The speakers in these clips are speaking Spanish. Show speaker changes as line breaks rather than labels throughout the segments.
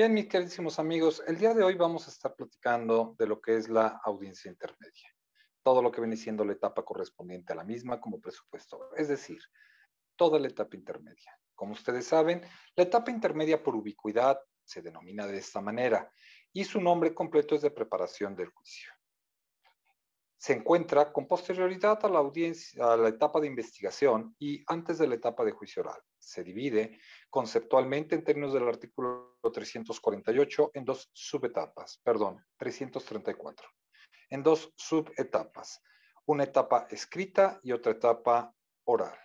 Bien, mis queridísimos amigos, el día de hoy vamos a estar platicando de lo que es la audiencia intermedia. Todo lo que viene siendo la etapa correspondiente a la misma como presupuesto, es decir, toda la etapa intermedia. Como ustedes saben, la etapa intermedia por ubicuidad se denomina de esta manera y su nombre completo es de preparación del juicio. Se encuentra con posterioridad a la audiencia, a la etapa de investigación y antes de la etapa de juicio oral. Se divide conceptualmente en términos del artículo 348 en dos subetapas, perdón, 334, en dos subetapas, una etapa escrita y otra etapa oral.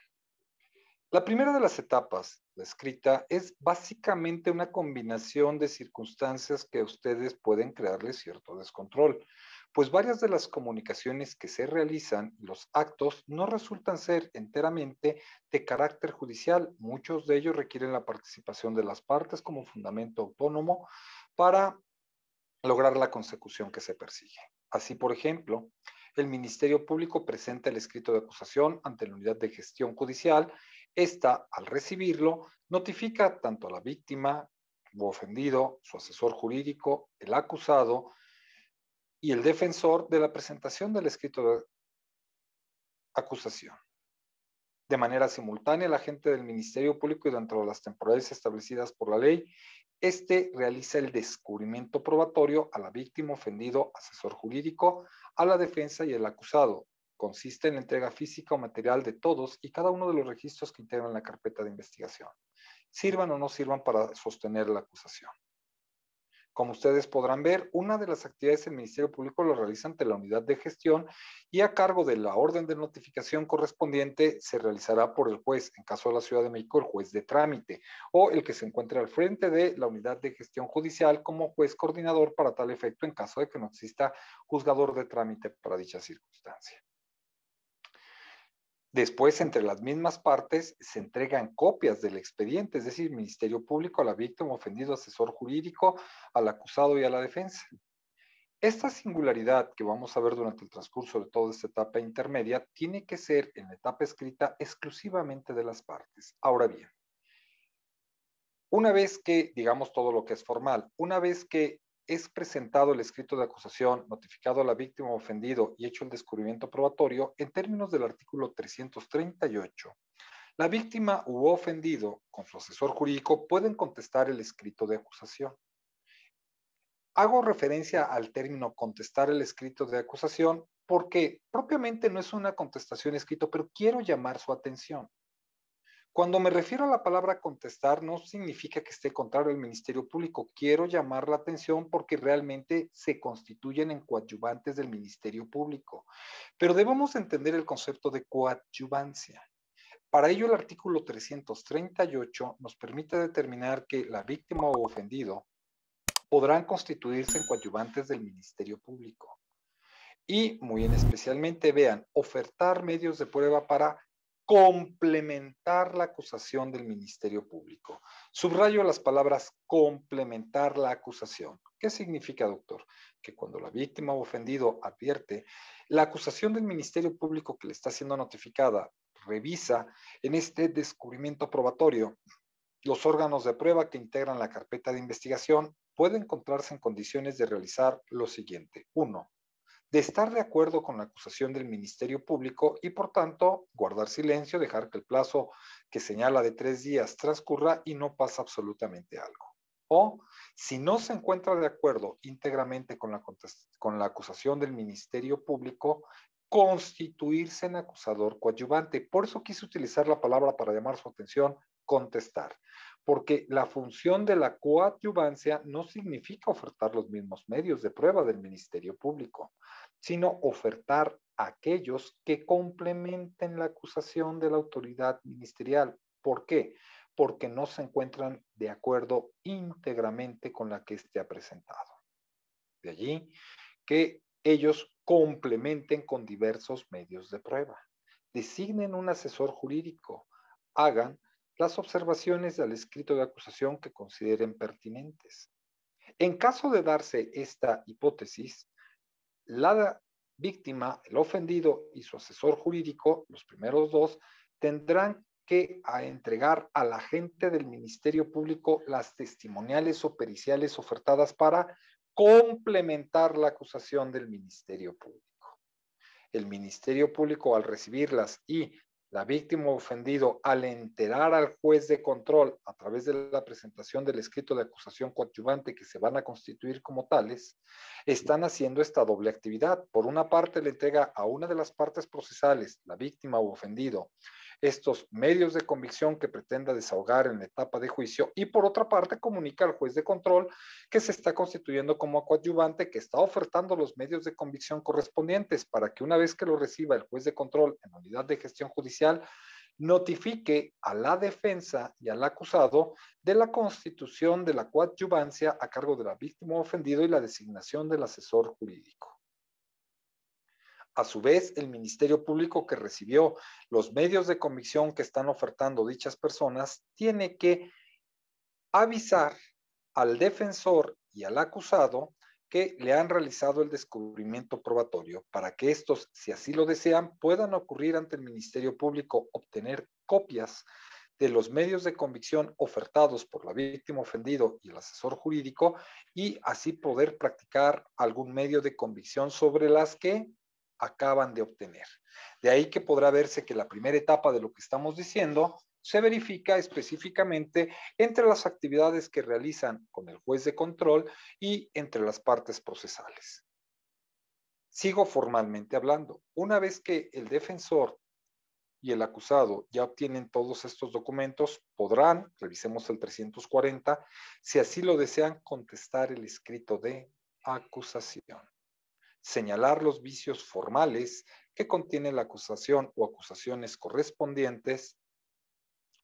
La primera de las etapas, la escrita, es básicamente una combinación de circunstancias que ustedes pueden crearle cierto descontrol, pues varias de las comunicaciones que se realizan y los actos no resultan ser enteramente de carácter judicial. Muchos de ellos requieren la participación de las partes como fundamento autónomo para lograr la consecución que se persigue. Así, por ejemplo, el Ministerio Público presenta el escrito de acusación ante la unidad de gestión judicial. Esta, al recibirlo, notifica tanto a la víctima o ofendido, su asesor jurídico, el acusado y el defensor de la presentación del escrito de acusación. De manera simultánea, el agente del Ministerio Público y dentro de las temporalidades establecidas por la ley, realiza el descubrimiento probatorio a la víctima, ofendido, asesor jurídico, a la defensa y el acusado. Consiste en la entrega física o material de todos y cada uno de los registros que integran la carpeta de investigación, sirvan o no sirvan para sostener la acusación. Como ustedes podrán ver, una de las actividades del Ministerio Público lo realiza ante la unidad de gestión y a cargo de la orden de notificación correspondiente se realizará por el juez, en caso de la Ciudad de México, el juez de trámite, o el que se encuentre al frente de la unidad de gestión judicial como juez coordinador para tal efecto en caso de que no exista juzgador de trámite para dicha circunstancia. Después, entre las mismas partes, se entregan copias del expediente, es decir, Ministerio Público a la víctima, ofendido, asesor jurídico, al acusado y a la defensa. Esta singularidad que vamos a ver durante el transcurso de toda esta etapa intermedia tiene que ser en la etapa escrita exclusivamente de las partes. Ahora bien, una vez que, digamos todo lo que es formal, una vez que es presentado el escrito de acusación, notificado a la víctima ofendido y hecho el descubrimiento probatorio, en términos del artículo 338, la víctima u ofendido, con su asesor jurídico, pueden contestar el escrito de acusación. Hago referencia al término contestar el escrito de acusación porque propiamente no es una contestación escrita, pero quiero llamar su atención. Cuando me refiero a la palabra contestar, no significa que esté contrario al Ministerio Público. Quiero llamar la atención porque realmente se constituyen en coadyuvantes del Ministerio Público. Pero debemos entender el concepto de coadyuvancia. Para ello, el artículo 338 nos permite determinar que la víctima o ofendido podrán constituirse en coadyuvantes del Ministerio Público. Y muy en especialmente, vean, ofertar medios de prueba para complementar la acusación del Ministerio Público. Subrayo las palabras complementar la acusación. ¿Qué significa, doctor? Que cuando la víctima o ofendido advierte la acusación del Ministerio Público que le está siendo notificada, revisa en este descubrimiento probatorio los órganos de prueba que integran la carpeta de investigación pueden encontrarse en condiciones de realizar lo siguiente. 1. De estar de acuerdo con la acusación del Ministerio Público y, por tanto, guardar silencio, dejar que el plazo que señala de 3 días transcurra y no pasa absolutamente algo. O, si no se encuentra de acuerdo íntegramente con la acusación del Ministerio Público, constituirse en acusador coadyuvante. Por eso quise utilizar la palabra para llamar su atención, contestar, porque la función de la coadyuvancia no significa ofertar los mismos medios de prueba del Ministerio Público, sino ofertar aquellos que complementen la acusación de la autoridad ministerial. ¿Por qué? Porque no se encuentran de acuerdo íntegramente con la que éste ha presentado. De allí que ellos complementen con diversos medios de prueba. Designen un asesor jurídico, hagan las observaciones al escrito de acusación que consideren pertinentes. En caso de darse esta hipótesis, la víctima, el ofendido y su asesor jurídico, los primeros dos, tendrán que entregar al agente del Ministerio Público las testimoniales o periciales ofertadas para complementar la acusación del Ministerio Público. El Ministerio Público, al recibirlas y la víctima ofendido, al enterar al juez de control a través de la presentación del escrito de acusación coadyuvante que se van a constituir como tales, están haciendo esta doble actividad. Por una parte, le entrega a una de las partes procesales, la víctima o ofendido, estos medios de convicción que pretenda desahogar en la etapa de juicio, y por otra parte comunica al juez de control que se está constituyendo como coadyuvante, que está ofertando los medios de convicción correspondientes para que una vez que lo reciba el juez de control en la unidad de gestión judicial, notifique a la defensa y al acusado de la constitución de la coadyuvancia a cargo de la víctima ofendido y la designación del asesor jurídico. A su vez, el Ministerio Público que recibió los medios de convicción que están ofertando dichas personas tiene que avisar al defensor y al acusado que le han realizado el descubrimiento probatorio para que estos, si así lo desean, puedan ocurrir ante el Ministerio Público, obtener copias de los medios de convicción ofertados por la víctima ofendido y el asesor jurídico, y así poder practicar algún medio de convicción sobre las que acaban de obtener. De ahí que podrá verse que la primera etapa de lo que estamos diciendo se verifica específicamente entre las actividades que realizan con el juez de control y entre las partes procesales. Sigo formalmente hablando. Una vez que el defensor y el acusado ya obtienen todos estos documentos, podrán, revisemos el 340, si así lo desean, contestar el escrito de acusación, señalar los vicios formales que contiene la acusación o acusaciones correspondientes,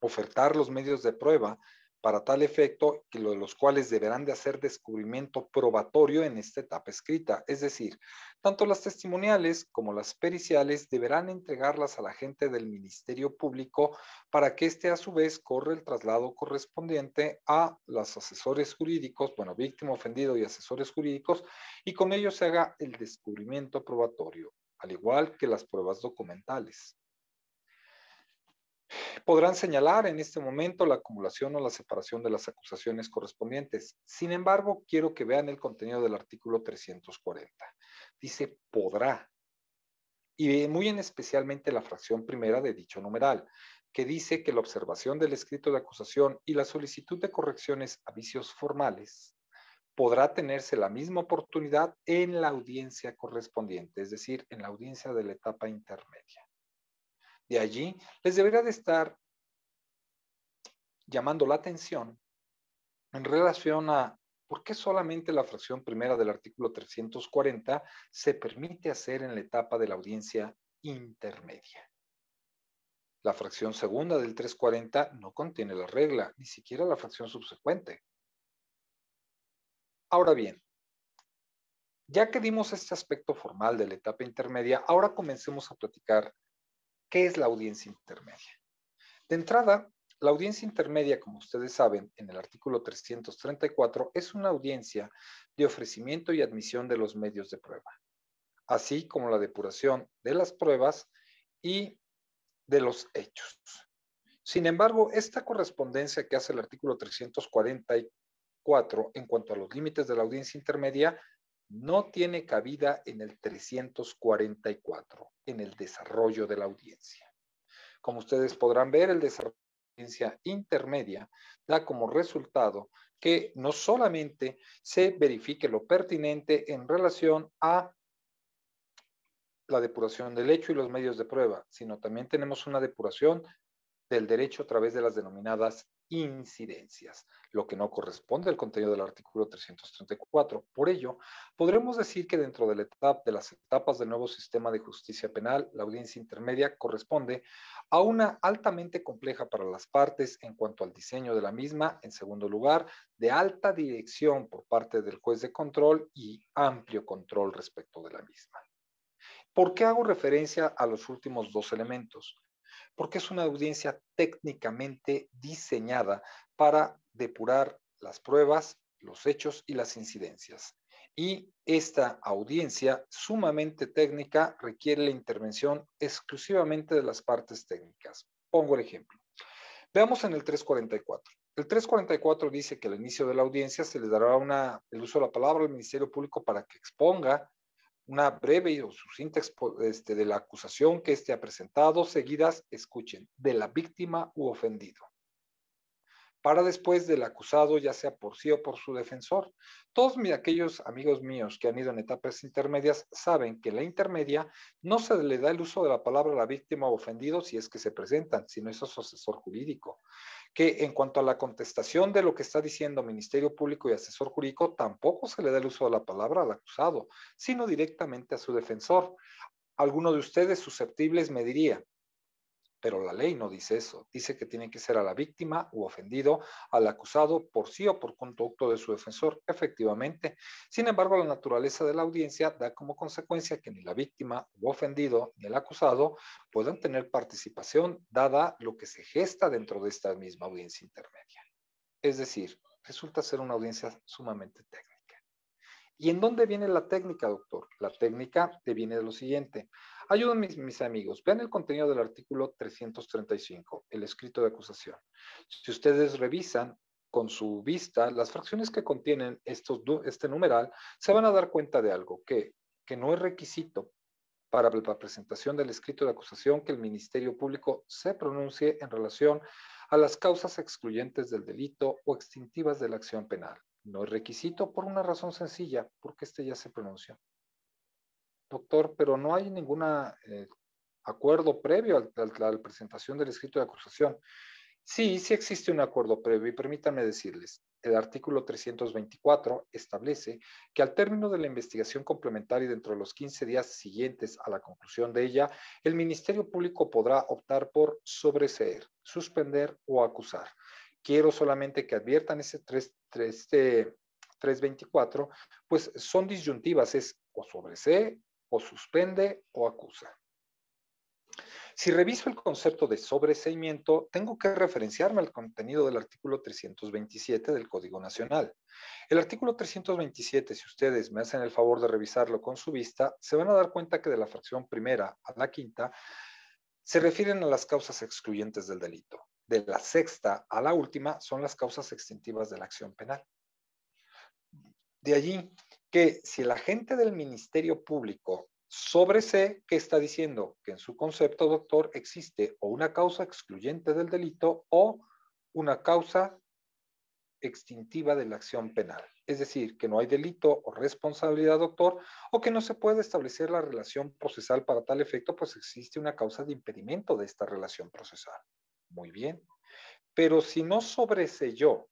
ofertar los medios de prueba para tal efecto, que los cuales deberán de hacer descubrimiento probatorio en esta etapa escrita. Es decir, tanto las testimoniales como las periciales deberán entregarlas al agente del Ministerio Público para que éste a su vez corra el traslado correspondiente a los asesores jurídicos, bueno, víctima ofendido y asesores jurídicos, y con ello se haga el descubrimiento probatorio, al igual que las pruebas documentales. Podrán señalar en este momento la acumulación o la separación de las acusaciones correspondientes. Sin embargo, quiero que vean el contenido del artículo 340. Dice podrá, y muy en especialmente la fracción primera de dicho numeral, que dice que la observación del escrito de acusación y la solicitud de correcciones a vicios formales podrá tenerse la misma oportunidad en la audiencia correspondiente, es decir, en la audiencia de la etapa intermedia. De allí, les deberá de estar llamando la atención en relación a por qué solamente la fracción primera del artículo 340 se permite hacer en la etapa de la audiencia intermedia. La fracción segunda del 340 no contiene la regla, ni siquiera la fracción subsecuente. Ahora bien, ya que dimos este aspecto formal de la etapa intermedia, ahora comencemos a platicar qué es la audiencia intermedia. De entrada, la audiencia intermedia, como ustedes saben, en el artículo 334, es una audiencia de ofrecimiento y admisión de los medios de prueba, así como la depuración de las pruebas y de los hechos. Sin embargo, esta correspondencia que hace el artículo 344 en cuanto a los límites de la audiencia intermedia no tiene cabida en el 344, en el desarrollo de la audiencia. Como ustedes podrán ver, el desarrollo de la audiencia intermedia da como resultado que no solamente se verifique lo pertinente en relación a la depuración del hecho y los medios de prueba, sino también tenemos una depuración del derecho a través de las denominadas incidencias, lo que no corresponde al contenido del artículo 334. Por ello, podremos decir que dentro de las etapas del nuevo sistema de justicia penal, la audiencia intermedia corresponde a una altamente compleja para las partes en cuanto al diseño de la misma, en segundo lugar, de alta dirección por parte del juez de control y amplio control respecto de la misma. ¿Por qué hago referencia a los últimos dos elementos? Porque es una audiencia técnicamente diseñada para depurar las pruebas, los hechos y las incidencias. Y esta audiencia sumamente técnica requiere la intervención exclusivamente de las partes técnicas. Pongo el ejemplo. Veamos en el 344. El 344 dice que al inicio de la audiencia se le dará el uso de la palabra al Ministerio Público para que exponga una breve o sucinta de la acusación que éste ha presentado, seguidas, escuchen, de la víctima u ofendido, para después del acusado, ya sea por sí o por su defensor. Todos aquellos amigos míos que han ido en etapas intermedias saben que en la intermedia no se le da el uso de la palabra a la víctima o ofendido si es que se presentan, sino es su asesor jurídico. Que en cuanto a la contestación de lo que está diciendo Ministerio Público y asesor jurídico, tampoco se le da el uso de la palabra al acusado, sino directamente a su defensor. Alguno de ustedes susceptibles me diría, pero la ley no dice eso. Dice que tiene que ser a la víctima u ofendido, al acusado por sí o por conducto de su defensor, efectivamente. Sin embargo, la naturaleza de la audiencia da como consecuencia que ni la víctima u ofendido ni el acusado puedan tener participación, dada lo que se gesta dentro de esta misma audiencia intermedia. Es decir, resulta ser una audiencia sumamente técnica. ¿Y en dónde viene la técnica, doctor? La técnica viene de lo siguiente. Ayúdenme, mis amigos, vean el contenido del artículo 335, el escrito de acusación. Si ustedes revisan con su vista las fracciones que contienen este numeral, se van a dar cuenta de algo, que no es requisito para la presentación del escrito de acusación que el Ministerio Público se pronuncie en relación a las causas excluyentes del delito o extintivas de la acción penal. No es requisito por una razón sencilla, porque este ya se pronunció. Doctor, pero no hay ningún acuerdo previo a la presentación del escrito de acusación. Sí, sí existe un acuerdo previo y permítanme decirles, el artículo 324 establece que al término de la investigación complementaria y dentro de los 15 días siguientes a la conclusión de ella, el Ministerio Público podrá optar por sobreseer, suspender o acusar. Quiero solamente que adviertan ese 324, pues son disyuntivas, es o sobresee, o suspende o acusa. Si reviso el concepto de sobreseimiento, tengo que referenciarme al contenido del artículo 327 del Código Nacional. El artículo 327, si ustedes me hacen el favor de revisarlo con su vista, se van a dar cuenta que de la fracción primera a la quinta se refieren a las causas excluyentes del delito. De la sexta a la última son las causas extintivas de la acción penal. De allí que si el agente del Ministerio Público sobresee, ¿qué está diciendo? Que en su concepto, doctor, existe o una causa excluyente del delito o una causa extintiva de la acción penal. Es decir, que no hay delito o responsabilidad, doctor, o que no se puede establecer la relación procesal para tal efecto, pues existe una causa de impedimento de esta relación procesal. Muy bien. Pero si no sobreseyó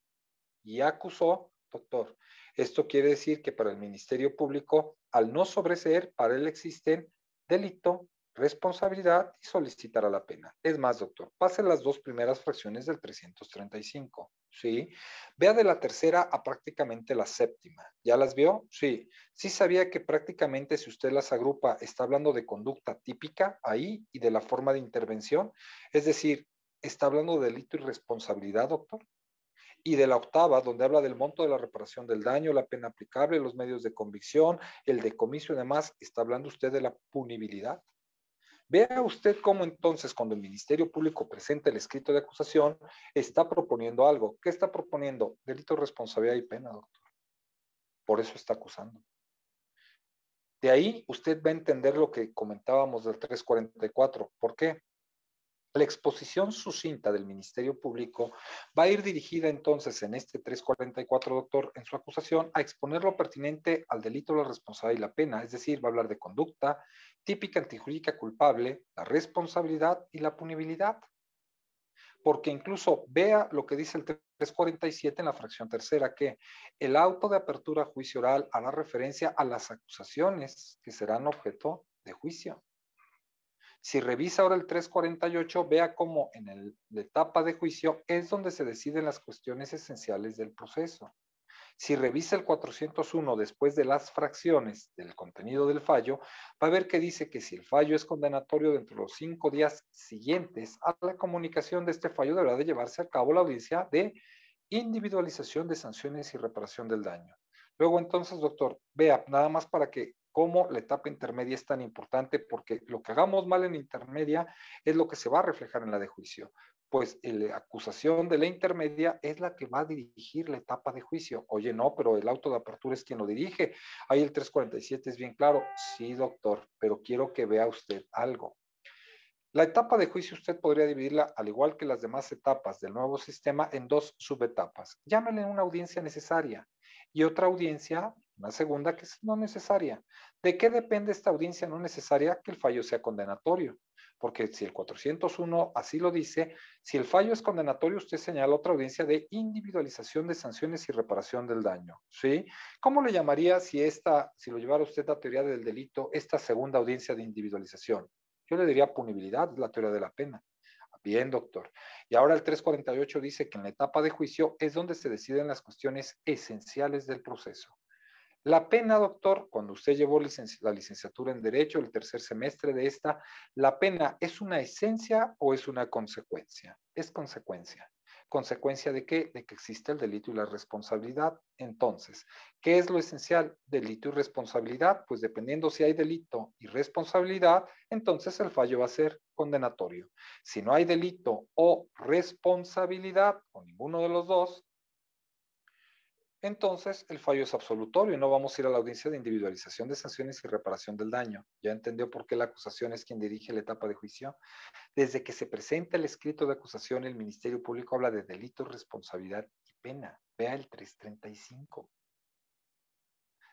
y acusó, doctor, esto quiere decir que para el Ministerio Público, al no sobreseer, para él existen delito, responsabilidad y solicitar a la pena. Es más, doctor, pase las dos primeras fracciones del 335, ¿sí? Vea de la tercera a prácticamente la séptima. ¿Ya las vio? Sí. Sí sabía que prácticamente si usted las agrupa, está hablando de conducta típica ahí y de la forma de intervención. Es decir, está hablando de delito y responsabilidad, doctor. Y de la octava, donde habla del monto de la reparación del daño, la pena aplicable, los medios de convicción, el decomiso y demás, está hablando usted de la punibilidad. Vea usted cómo entonces cuando el Ministerio Público presenta el escrito de acusación, está proponiendo algo. ¿Qué está proponiendo? Delito, responsabilidad y pena, doctor. Por eso está acusando. De ahí usted va a entender lo que comentábamos del 344. ¿Por qué? La exposición sucinta del Ministerio Público va a ir dirigida entonces en este 344, doctor, en su acusación, a exponer lo pertinente al delito, la responsabilidad y la pena, es decir, va a hablar de conducta, típica antijurídica culpable, la responsabilidad y la punibilidad. Porque incluso vea lo que dice el 347 en la fracción tercera, que el auto de apertura a juicio oral hará referencia a las acusaciones que serán objeto de juicio. Si revisa ahora el 348, vea cómo en la etapa de juicio es donde se deciden las cuestiones esenciales del proceso. Si revisa el 401 después de las fracciones del contenido del fallo, va a ver que dice que si el fallo es condenatorio dentro de los 5 días siguientes a la comunicación de este fallo, deberá de llevarse a cabo la audiencia de individualización de sanciones y reparación del daño. Luego entonces, doctor, vea, nada más para que cómo la etapa intermedia es tan importante, porque lo que hagamos mal en intermedia es lo que se va a reflejar en la de juicio. Pues la acusación de la intermedia es la que va a dirigir la etapa de juicio. Oye, no, pero el auto de apertura es quien lo dirige. Ahí el 347 es bien claro. Sí, doctor, pero quiero que vea usted algo. La etapa de juicio usted podría dividirla, al igual que las demás etapas del nuevo sistema, en dos subetapas. Llámele una audiencia necesaria y otra audiencia, una segunda que es no necesaria. ¿De qué depende esta audiencia no necesaria? Que el fallo sea condenatorio. Porque si el 401 así lo dice, si el fallo es condenatorio, usted señala otra audiencia de individualización de sanciones y reparación del daño. ¿Sí? ¿Cómo le llamaría si lo llevara usted a teoría del delito, esta segunda audiencia de individualización? Yo le diría punibilidad, es la teoría de la pena. Bien, doctor. Y ahora el 348 dice que en la etapa de juicio es donde se deciden las cuestiones esenciales del proceso. La pena, doctor, cuando usted llevó la licenciatura en Derecho, el tercer semestre de esta, ¿la pena es una esencia o es una consecuencia? Es consecuencia. ¿Consecuencia de qué? De que existe el delito y la responsabilidad. Entonces, ¿qué es lo esencial? Delito y responsabilidad. Pues dependiendo si hay delito y responsabilidad, entonces el fallo va a ser condenatorio. Si no hay delito o responsabilidad, o ninguno de los dos, entonces el fallo es absolutorio y no vamos a ir a la audiencia de individualización de sanciones y reparación del daño. ¿Ya entendió por qué la acusación es quien dirige la etapa de juicio? Desde que se presenta el escrito de acusación, el Ministerio Público habla de delito, responsabilidad y pena. Vea el 335.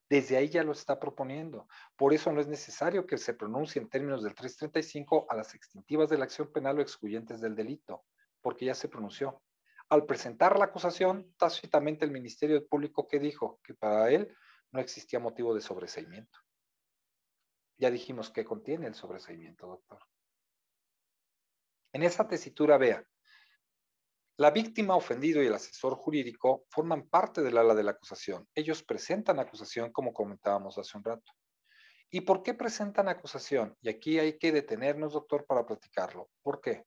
Desde ahí ya lo está proponiendo. Por eso no es necesario que se pronuncie en términos del 335 a las extintivas de la acción penal o excluyentes del delito, porque ya se pronunció. Al presentar la acusación, tácitamente el Ministerio Público que dijo que para él no existía motivo de sobreseimiento. Ya dijimos que contiene el sobreseimiento, doctor. En esa tesitura, vea, la víctima, ofendido y el asesor jurídico forman parte del ala de la acusación. Ellos presentan acusación, como comentábamos hace un rato. ¿Y por qué presentan acusación? Y aquí hay que detenernos, doctor, para platicarlo. ¿Por qué?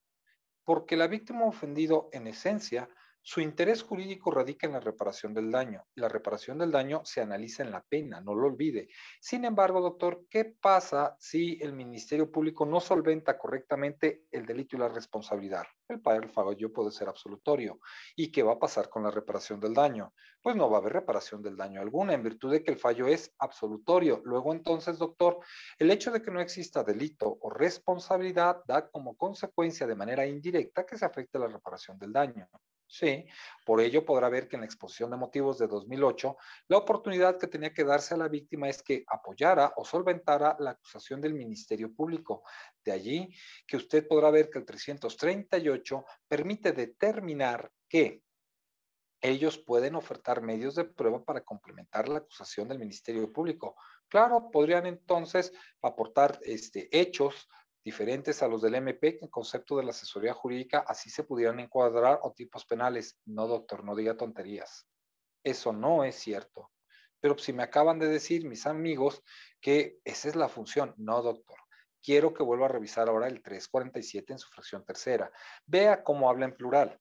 Porque la víctima ofendido, en esencia, su interés jurídico radica en la reparación del daño. La reparación del daño se analiza en la pena, no lo olvide. Sin embargo, doctor, ¿qué pasa si el Ministerio Público no solventa correctamente el delito y la responsabilidad? El fallo puede ser absolutorio. ¿Y qué va a pasar con la reparación del daño? Pues no va a haber reparación del daño alguna, en virtud de que el fallo es absolutorio. Luego, entonces, doctor, el hecho de que no exista delito o responsabilidad da como consecuencia de manera indirecta que se afecte la reparación del daño. Sí, por ello podrá ver que en la exposición de motivos de 2008, la oportunidad que tenía que darse a la víctima es que apoyara o solventara la acusación del Ministerio Público. De allí que usted podrá ver que el 338 permite determinar que ellos pueden ofertar medios de prueba para complementar la acusación del Ministerio Público. Claro, podrían entonces aportar hechos diferentes a los del MP, que en concepto de la asesoría jurídica así se pudieran encuadrar, o tipos penales. No, doctor, no diga tonterías. Eso no es cierto. Pero si me acaban de decir mis amigos que esa es la función, no, doctor. Quiero que vuelva a revisar ahora el 347 en su fracción tercera. Vea cómo habla en plural.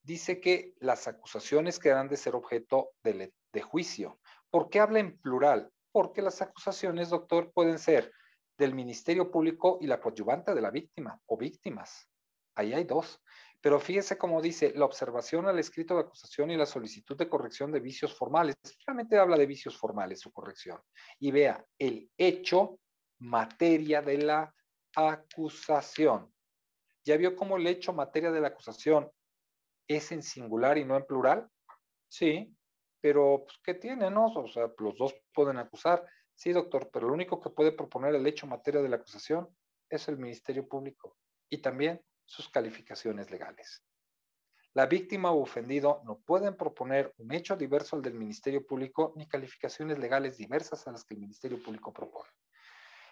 Dice que las acusaciones quedarán de ser objeto de juicio. ¿Por qué habla en plural? Porque las acusaciones, doctor, pueden ser del Ministerio Público y la coadyuvante de la víctima o víctimas. Ahí hay dos. Pero fíjese cómo dice la observación al escrito de acusación y la solicitud de corrección de vicios formales. Realmente habla de vicios formales su corrección. Y vea, el hecho, materia de la acusación. ¿Ya vio cómo el hecho, materia de la acusación es en singular y no en plural? Sí, pero pues, ¿qué tiene, no? O sea, los dos pueden acusar. Sí, doctor, pero el único que puede proponer el hecho materia de la acusación es el Ministerio Público y también sus calificaciones legales. La víctima o ofendido no pueden proponer un hecho diverso al del Ministerio Público ni calificaciones legales diversas a las que el Ministerio Público propone.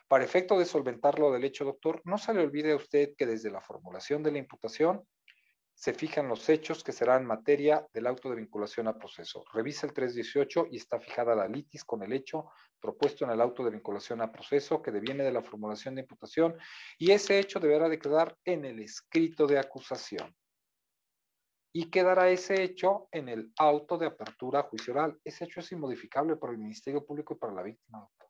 Para efecto de solventar lo del hecho, doctor, no se le olvide a usted que desde la formulación de la imputación se fijan los hechos que serán materia del auto de vinculación a proceso. Revisa el 318 y está fijada la litis con el hecho propuesto en el auto de vinculación a proceso que deviene de la formulación de imputación, y ese hecho deberá de quedar en el escrito de acusación. Y quedará ese hecho en el auto de apertura a juicio oral. Ese hecho es inmodificable para el Ministerio Público y para la víctima, doctor.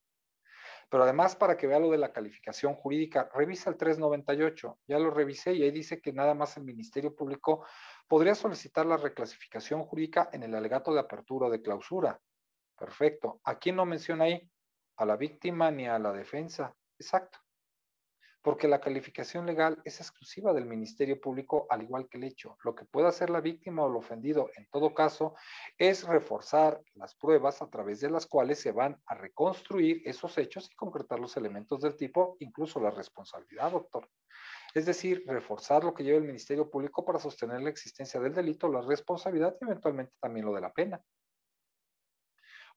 Pero además, para que vea lo de la calificación jurídica, revisa el 398. Ya lo revisé y ahí dice que nada más el Ministerio Público podría solicitar la reclasificación jurídica en el alegato de apertura o de clausura. Perfecto. ¿A quién no menciona ahí? A la víctima ni a la defensa. Exacto. Porque la calificación legal es exclusiva del Ministerio Público, al igual que el hecho. Lo que puede hacer la víctima o el ofendido, en todo caso, es reforzar las pruebas a través de las cuales se van a reconstruir esos hechos y concretar los elementos del tipo, incluso la responsabilidad, doctor. Es decir, reforzar lo que lleva el Ministerio Público para sostener la existencia del delito, la responsabilidad y eventualmente también lo de la pena.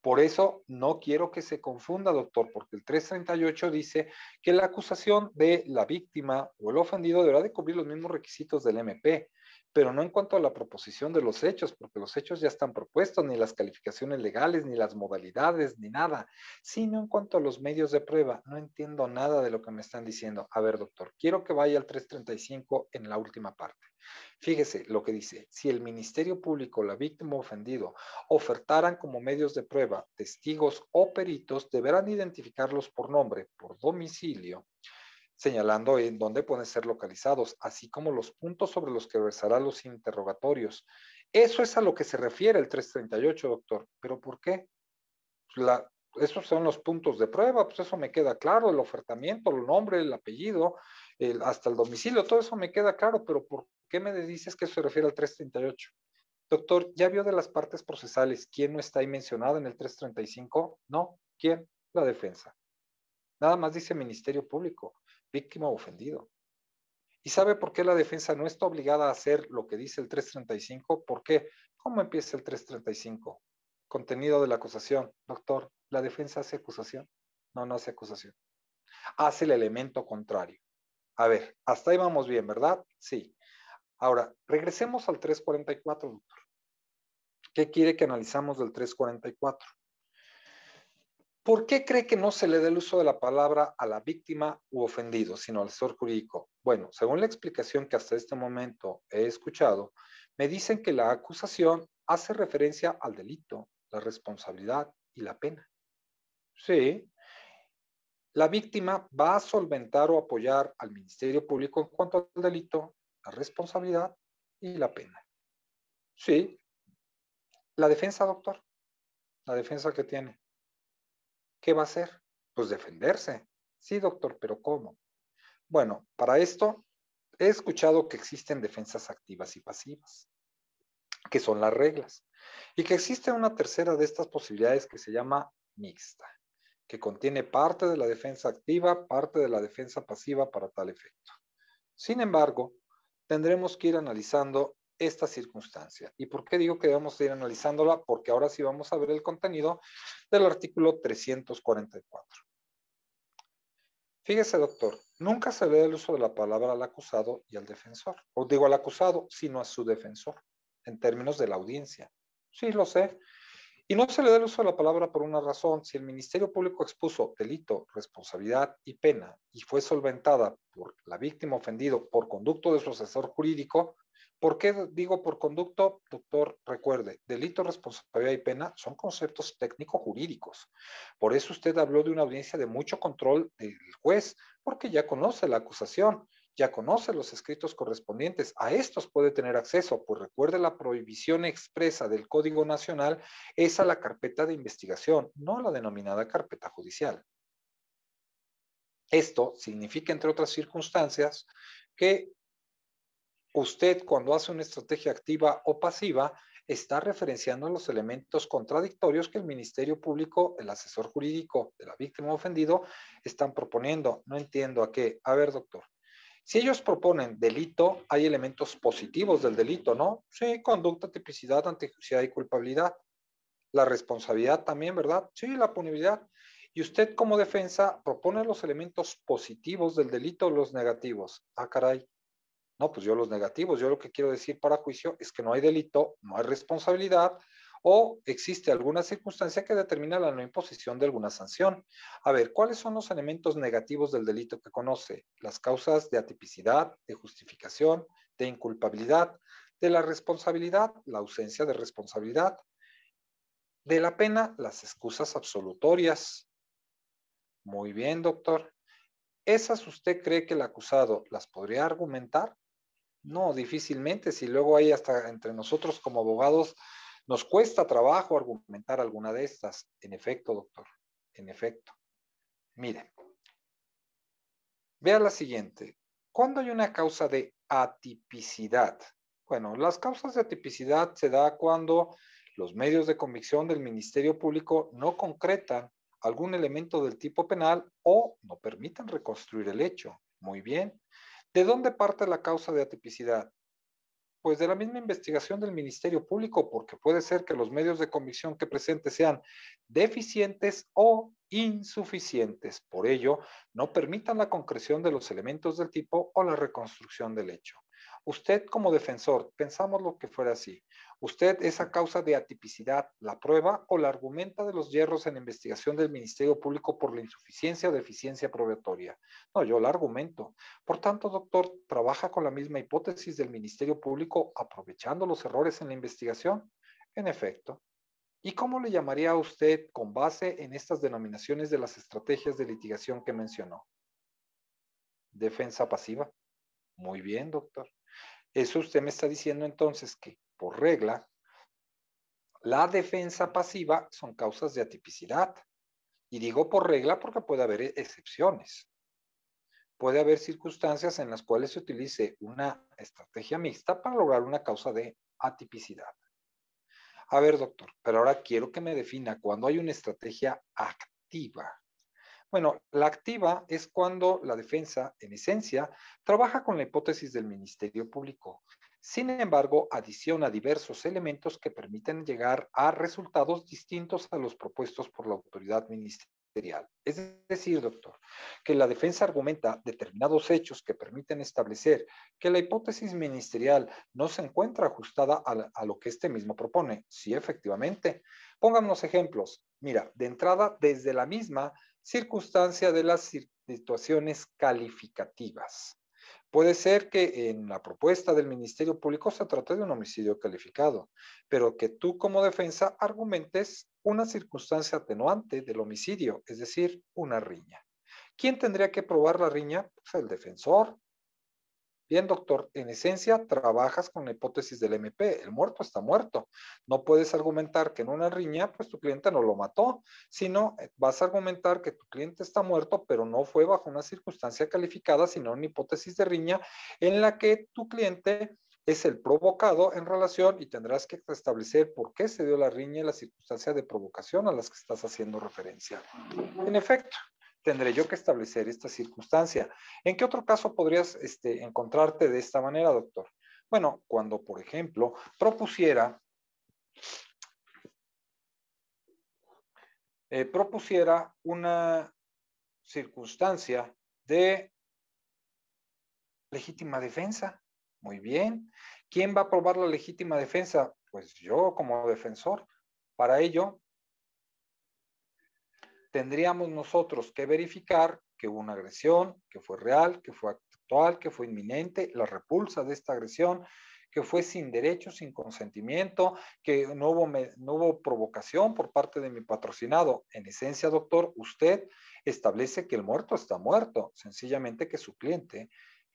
Por eso no quiero que se confunda, doctor, porque el 338 dice que la acusación de la víctima o el ofendido deberá de cubrir los mismos requisitos del MP, pero no en cuanto a la proposición de los hechos, porque los hechos ya están propuestos, ni las calificaciones legales, ni las modalidades, ni nada, sino en cuanto a los medios de prueba. No entiendo nada de lo que me están diciendo. A ver, doctor, quiero que vaya al 335 en la última parte. Fíjese lo que dice, si el Ministerio Público, la víctima ofendido, ofertaran como medios de prueba testigos o peritos, deberán identificarlos por nombre, por domicilio, señalando en dónde pueden ser localizados, así como los puntos sobre los que versarán los interrogatorios. Eso es a lo que se refiere el 338, doctor. ¿Pero por qué? Esos son los puntos de prueba, pues eso me queda claro, el ofertamiento, el nombre, el apellido, hasta el domicilio, todo eso me queda claro, pero ¿por qué me dices que eso se refiere al 338? Doctor, ¿ya vio de las partes procesales quién no está ahí mencionado en el 335? No, ¿quién? La defensa. Nada más dice Ministerio Público, víctima o ofendido. ¿Y sabe por qué la defensa no está obligada a hacer lo que dice el 335? ¿Por qué? ¿Cómo empieza el 335? Contenido de la acusación. Doctor, ¿la defensa hace acusación? No, no hace acusación. Hace el elemento contrario. A ver, hasta ahí vamos bien, ¿verdad? Sí. Ahora, regresemos al 344, doctor. ¿Qué quiere que analizamos del 344? ¿Por qué cree que no se le dé el uso de la palabra a la víctima u ofendido, sino al asesor jurídico? Bueno, según la explicación que hasta este momento he escuchado, me dicen que la acusación hace referencia al delito, la responsabilidad y la pena. Sí, la víctima va a solventar o apoyar al Ministerio Público en cuanto al delito, la responsabilidad y la pena. Sí, la defensa, doctor, la defensa que tiene. ¿Qué va a hacer? Pues defenderse. Sí, doctor, pero ¿cómo? Bueno, para esto he escuchado que existen defensas activas y pasivas, que son las reglas, y que existe una tercera de estas posibilidades que se llama mixta, que contiene parte de la defensa activa, parte de la defensa pasiva para tal efecto. Sin embargo, tendremos que ir analizando esta circunstancia. ¿Y por qué digo que debemos ir analizándola? Porque ahora sí vamos a ver el contenido del artículo 344. Fíjese, doctor, nunca se le da el uso de la palabra al acusado y al defensor. O digo al acusado, sino a su defensor, en términos de la audiencia. Sí, lo sé. Y no se le da el uso de la palabra por una razón. Si el Ministerio Público expuso delito, responsabilidad y pena y fue solventada por la víctima ofendido por conducto de su asesor jurídico, ¿por qué digo por conducto? Doctor, recuerde, delito, responsabilidad y pena son conceptos técnico-jurídicos. Por eso usted habló de una audiencia de mucho control del juez, porque ya conoce la acusación, ya conoce los escritos correspondientes, a estos puede tener acceso, pues recuerde la prohibición expresa del Código Nacional es a la carpeta de investigación, no a la denominada carpeta judicial. Esto significa, entre otras circunstancias, que usted cuando hace una estrategia activa o pasiva está referenciando los elementos contradictorios que el Ministerio Público, el asesor jurídico de la víctima ofendido, están proponiendo. No entiendo a qué. A ver, doctor. Si ellos proponen delito, hay elementos positivos del delito, ¿no? Sí, conducta, tipicidad, antijuiciedad y culpabilidad. La responsabilidad también, ¿verdad? Sí, la punibilidad. Y usted como defensa propone los elementos positivos del delito o los negativos. Ah, caray. No, pues yo los negativos, yo lo que quiero decir para juicio es que no hay delito, no hay responsabilidad o existe alguna circunstancia que determina la no imposición de alguna sanción. A ver, ¿cuáles son los elementos negativos del delito que conoce? Las causas de atipicidad, de justificación, de inculpabilidad, de la responsabilidad, la ausencia de responsabilidad, de la pena, las excusas absolutorias. Muy bien, doctor. ¿Esas usted cree que el acusado las podría argumentar? No, difícilmente. Si luego hay hasta entre nosotros como abogados, nos cuesta trabajo argumentar alguna de estas. En efecto, doctor. En efecto. Mire, vea la siguiente. ¿Cuándo hay una causa de atipicidad? Bueno, las causas de atipicidad se da cuando los medios de convicción del Ministerio Público no concretan algún elemento del tipo penal o no permiten reconstruir el hecho. Muy bien. ¿De dónde parte la causa de atipicidad? Pues de la misma investigación del Ministerio Público, porque puede ser que los medios de convicción que presente sean deficientes o insuficientes. Por ello, no permitan la concreción de los elementos del tipo o la reconstrucción del hecho. Usted como defensor, pensamos lo que fuera así. ¿Usted esa causa de atipicidad la prueba o la argumenta de los hierros en la investigación del Ministerio Público por la insuficiencia o deficiencia probatoria? No, yo la argumento. Por tanto, doctor, ¿trabaja con la misma hipótesis del Ministerio Público aprovechando los errores en la investigación? En efecto. ¿Y cómo le llamaría a usted con base en estas denominaciones de las estrategias de litigación que mencionó? Defensa pasiva. Muy bien, doctor. Eso usted me está diciendo entonces que, por regla, la defensa pasiva son causas de atipicidad. Y digo por regla porque puede haber excepciones. Puede haber circunstancias en las cuales se utilice una estrategia mixta para lograr una causa de atipicidad. A ver, doctor, pero ahora quiero que me defina cuando hay una estrategia activa. Bueno, la activa es cuando la defensa, en esencia, trabaja con la hipótesis del Ministerio Público. Sin embargo, adiciona diversos elementos que permiten llegar a resultados distintos a los propuestos por la autoridad ministerial. Es decir, doctor, que la defensa argumenta determinados hechos que permiten establecer que la hipótesis ministerial no se encuentra ajustada a lo que este mismo propone. Sí, efectivamente. Pónganos ejemplos. Mira, de entrada, desde la misma circunstancia de las situaciones calificativas. Puede ser que en la propuesta del Ministerio Público se trate de un homicidio calificado, pero que tú como defensa argumentes una circunstancia atenuante del homicidio, es decir, una riña. ¿Quién tendría que probar la riña? Pues el defensor. Bien, doctor, en esencia trabajas con la hipótesis del MP, el muerto está muerto. No puedes argumentar que en una riña, pues tu cliente no lo mató, sino vas a argumentar que tu cliente está muerto, pero no fue bajo una circunstancia calificada, sino una hipótesis de riña en la que tu cliente es el provocado en relación y tendrás que establecer por qué se dio la riña y la circunstancia de provocación a las que estás haciendo referencia. En efecto, tendré yo que establecer esta circunstancia. ¿En qué otro caso podrías encontrarte de esta manera, doctor? Bueno, cuando, por ejemplo, propusiera una circunstancia de legítima defensa. Muy bien. ¿Quién va a probar la legítima defensa? Pues yo como defensor. Para ello, tendríamos nosotros que verificar que hubo una agresión, que fue real, que fue actual, que fue inminente, la repulsa de esta agresión, que fue sin derecho, sin consentimiento, que no hubo provocación por parte de mi patrocinado. En esencia, doctor, usted establece que el muerto está muerto, sencillamente que su cliente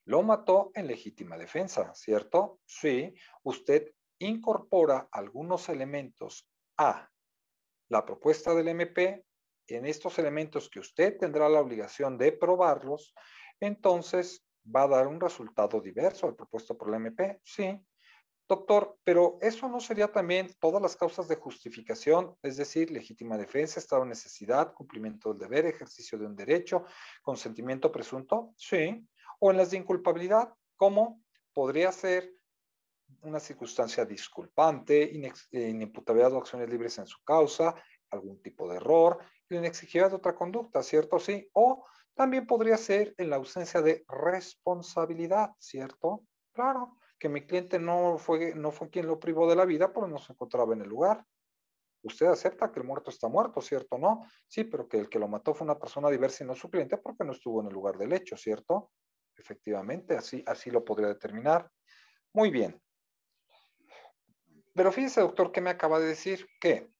lo mató en legítima defensa, ¿cierto? Sí, usted incorpora algunos elementos a la propuesta del MP, en estos elementos que usted tendrá la obligación de probarlos, entonces va a dar un resultado diverso al propuesto por la MP. Sí, doctor, pero eso no sería también todas las causas de justificación, es decir, legítima defensa, estado de necesidad, cumplimiento del deber, ejercicio de un derecho, consentimiento presunto. Sí, o en las de inculpabilidad, ¿cómo? Podría ser una circunstancia disculpante, inimputabilidad de acciones libres en su causa, algún tipo de error, y la inexigibilidad de otra conducta, ¿cierto? Sí. O también podría ser en la ausencia de responsabilidad, ¿cierto? Claro, que mi cliente no fue quien lo privó de la vida, pero no se encontraba en el lugar. Usted acepta que el muerto está muerto, ¿cierto? No. Sí, pero que el que lo mató fue una persona diversa y no su cliente porque no estuvo en el lugar del hecho, ¿cierto? Efectivamente, así lo podría determinar. Muy bien. Pero fíjese, doctor, que me acaba de decir que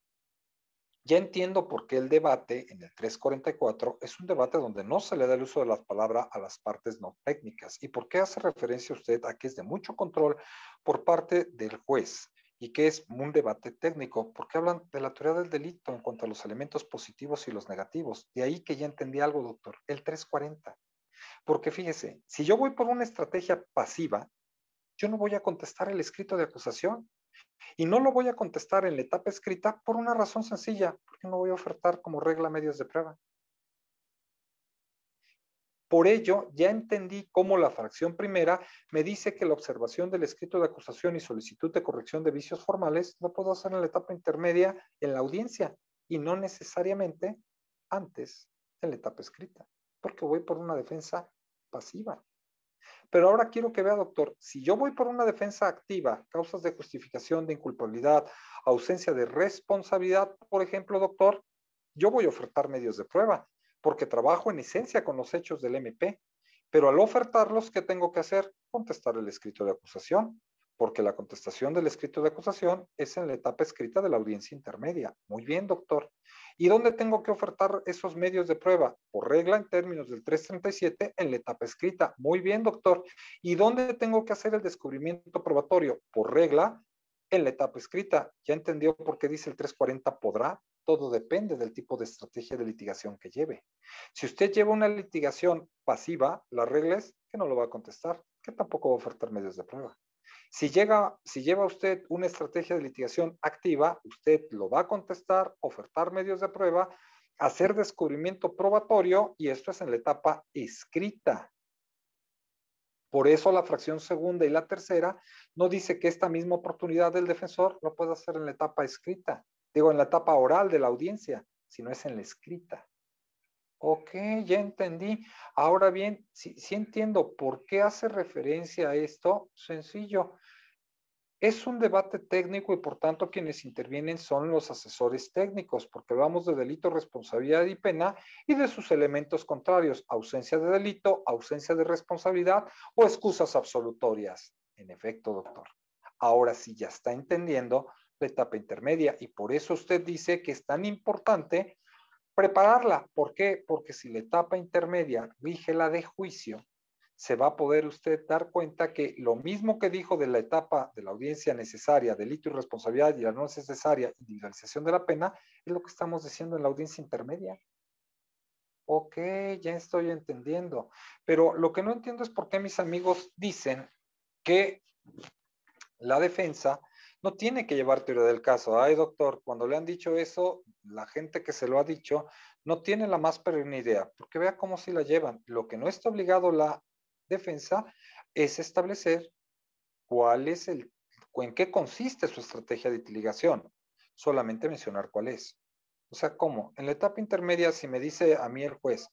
Ya entiendo por qué el debate en el 344 es un debate donde no se le da el uso de la palabra a las partes no técnicas y por qué hace referencia usted a que es de mucho control por parte del juez y que es un debate técnico, porque hablan de la teoría del delito en cuanto a los elementos positivos y los negativos. De ahí que ya entendí algo, doctor, el 340. Porque fíjese, si yo voy por una estrategia pasiva, yo no voy a contestar el escrito de acusación. Y no lo voy a contestar en la etapa escrita por una razón sencilla, porque no voy a ofertar como regla medios de prueba. Por ello, ya entendí cómo la fracción primera me dice que la observación del escrito de acusación y solicitud de corrección de vicios formales lo puedo hacer en la etapa intermedia en la audiencia y no necesariamente antes en la etapa escrita, porque voy por una defensa pasiva. Pero ahora quiero que vea, doctor, si yo voy por una defensa activa, causas de justificación de inculpabilidad, ausencia de responsabilidad, por ejemplo, doctor, yo voy a ofertar medios de prueba, porque trabajo en esencia con los hechos del MP. Pero al ofertarlos, ¿qué tengo que hacer? Contestar el escrito de acusación, porque la contestación del escrito de acusación es en la etapa escrita de la audiencia intermedia. Muy bien, doctor. ¿Y dónde tengo que ofertar esos medios de prueba? Por regla, en términos del 337, en la etapa escrita. Muy bien, doctor. ¿Y dónde tengo que hacer el descubrimiento probatorio? Por regla, en la etapa escrita. ¿Ya entendió por qué dice el 340 podrá? Todo depende del tipo de estrategia de litigación que lleve. Si usted lleva una litigación pasiva, la regla es que no lo va a contestar, que tampoco va a ofertar medios de prueba. Si lleva usted una estrategia de litigación activa, usted lo va a contestar, ofertar medios de prueba, hacer descubrimiento probatorio y esto es en la etapa escrita. Por eso la fracción segunda y la tercera no dice que esta misma oportunidad del defensor lo puede hacer en la etapa escrita, digo en la etapa oral de la audiencia, sino es en la escrita. Ok, ya entendí. Ahora bien, sí entiendo por qué hace referencia a esto. Sencillo. Es un debate técnico y por tanto quienes intervienen son los asesores técnicos, porque hablamos de delito, responsabilidad y pena y de sus elementos contrarios, ausencia de delito, ausencia de responsabilidad o excusas absolutorias. En efecto, doctor. Ahora sí ya está entendiendo la etapa intermedia y por eso usted dice que es tan importante prepararla. ¿Por qué? Porque si la etapa intermedia rige la de juicio, se va a poder usted dar cuenta que lo mismo que dijo de la etapa de la audiencia necesaria, delito y responsabilidad y la no necesaria individualización de la pena, es lo que estamos diciendo en la audiencia intermedia. Ok, ya estoy entendiendo. Pero lo que no entiendo es por qué mis amigos dicen que la defensa no tiene que llevar teoría del caso. Ay, doctor, cuando le han dicho eso, la gente que se lo ha dicho no tiene la más perenne idea, porque vea cómo si la llevan. Lo que no está obligado la defensa es establecer cuál es en qué consiste su estrategia de litigación. Solamente mencionar cuál es. O sea, ¿cómo? En la etapa intermedia, si me dice a mí el juez,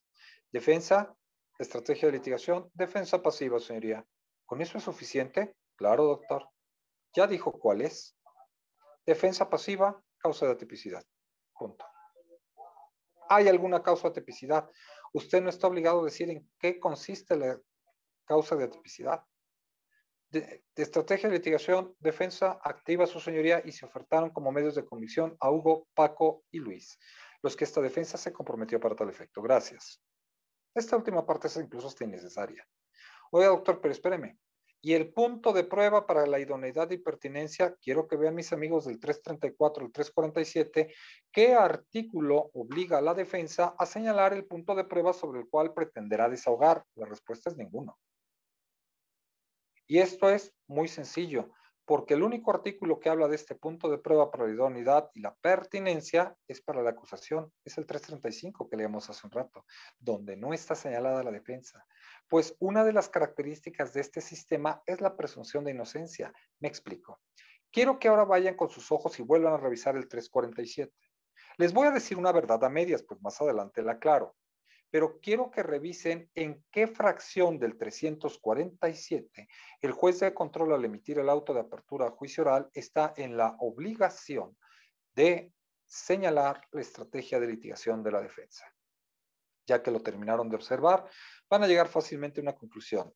defensa, estrategia de litigación, defensa pasiva, señoría. ¿Con eso es suficiente? Claro, doctor. Ya dijo cuál es. Defensa pasiva, causa de atipicidad. Punto. ¿Hay alguna causa de atipicidad? Usted no está obligado a decir en qué consiste la causa de atipicidad. De estrategia de litigación, defensa activa su señoría y se ofertaron como medios de convicción a Hugo, Paco y Luis, los que esta defensa se comprometió para tal efecto. Gracias. Esta última parte es incluso hasta innecesaria. Oiga, doctor, pero espéreme. Y el punto de prueba para la idoneidad y pertinencia, quiero que vean mis amigos del 334 al 347, ¿qué artículo obliga a la defensa a señalar el punto de prueba sobre el cual pretenderá desahogar? La respuesta es ninguno. Y esto es muy sencillo, porque el único artículo que habla de este punto de prueba para la idoneidad y la pertinencia es para la acusación, es el 335 que leímos hace un rato, donde no está señalada la defensa. Pues una de las características de este sistema es la presunción de inocencia. Me explico. Quiero que ahora vayan con sus ojos y vuelvan a revisar el 347. Les voy a decir una verdad a medias, pues más adelante la aclaro, pero quiero que revisen en qué fracción del 347 el juez de control al emitir el auto de apertura a juicio oral está en la obligación de señalar la estrategia de litigación de la defensa. Ya que lo terminaron de observar, van a llegar fácilmente a una conclusión.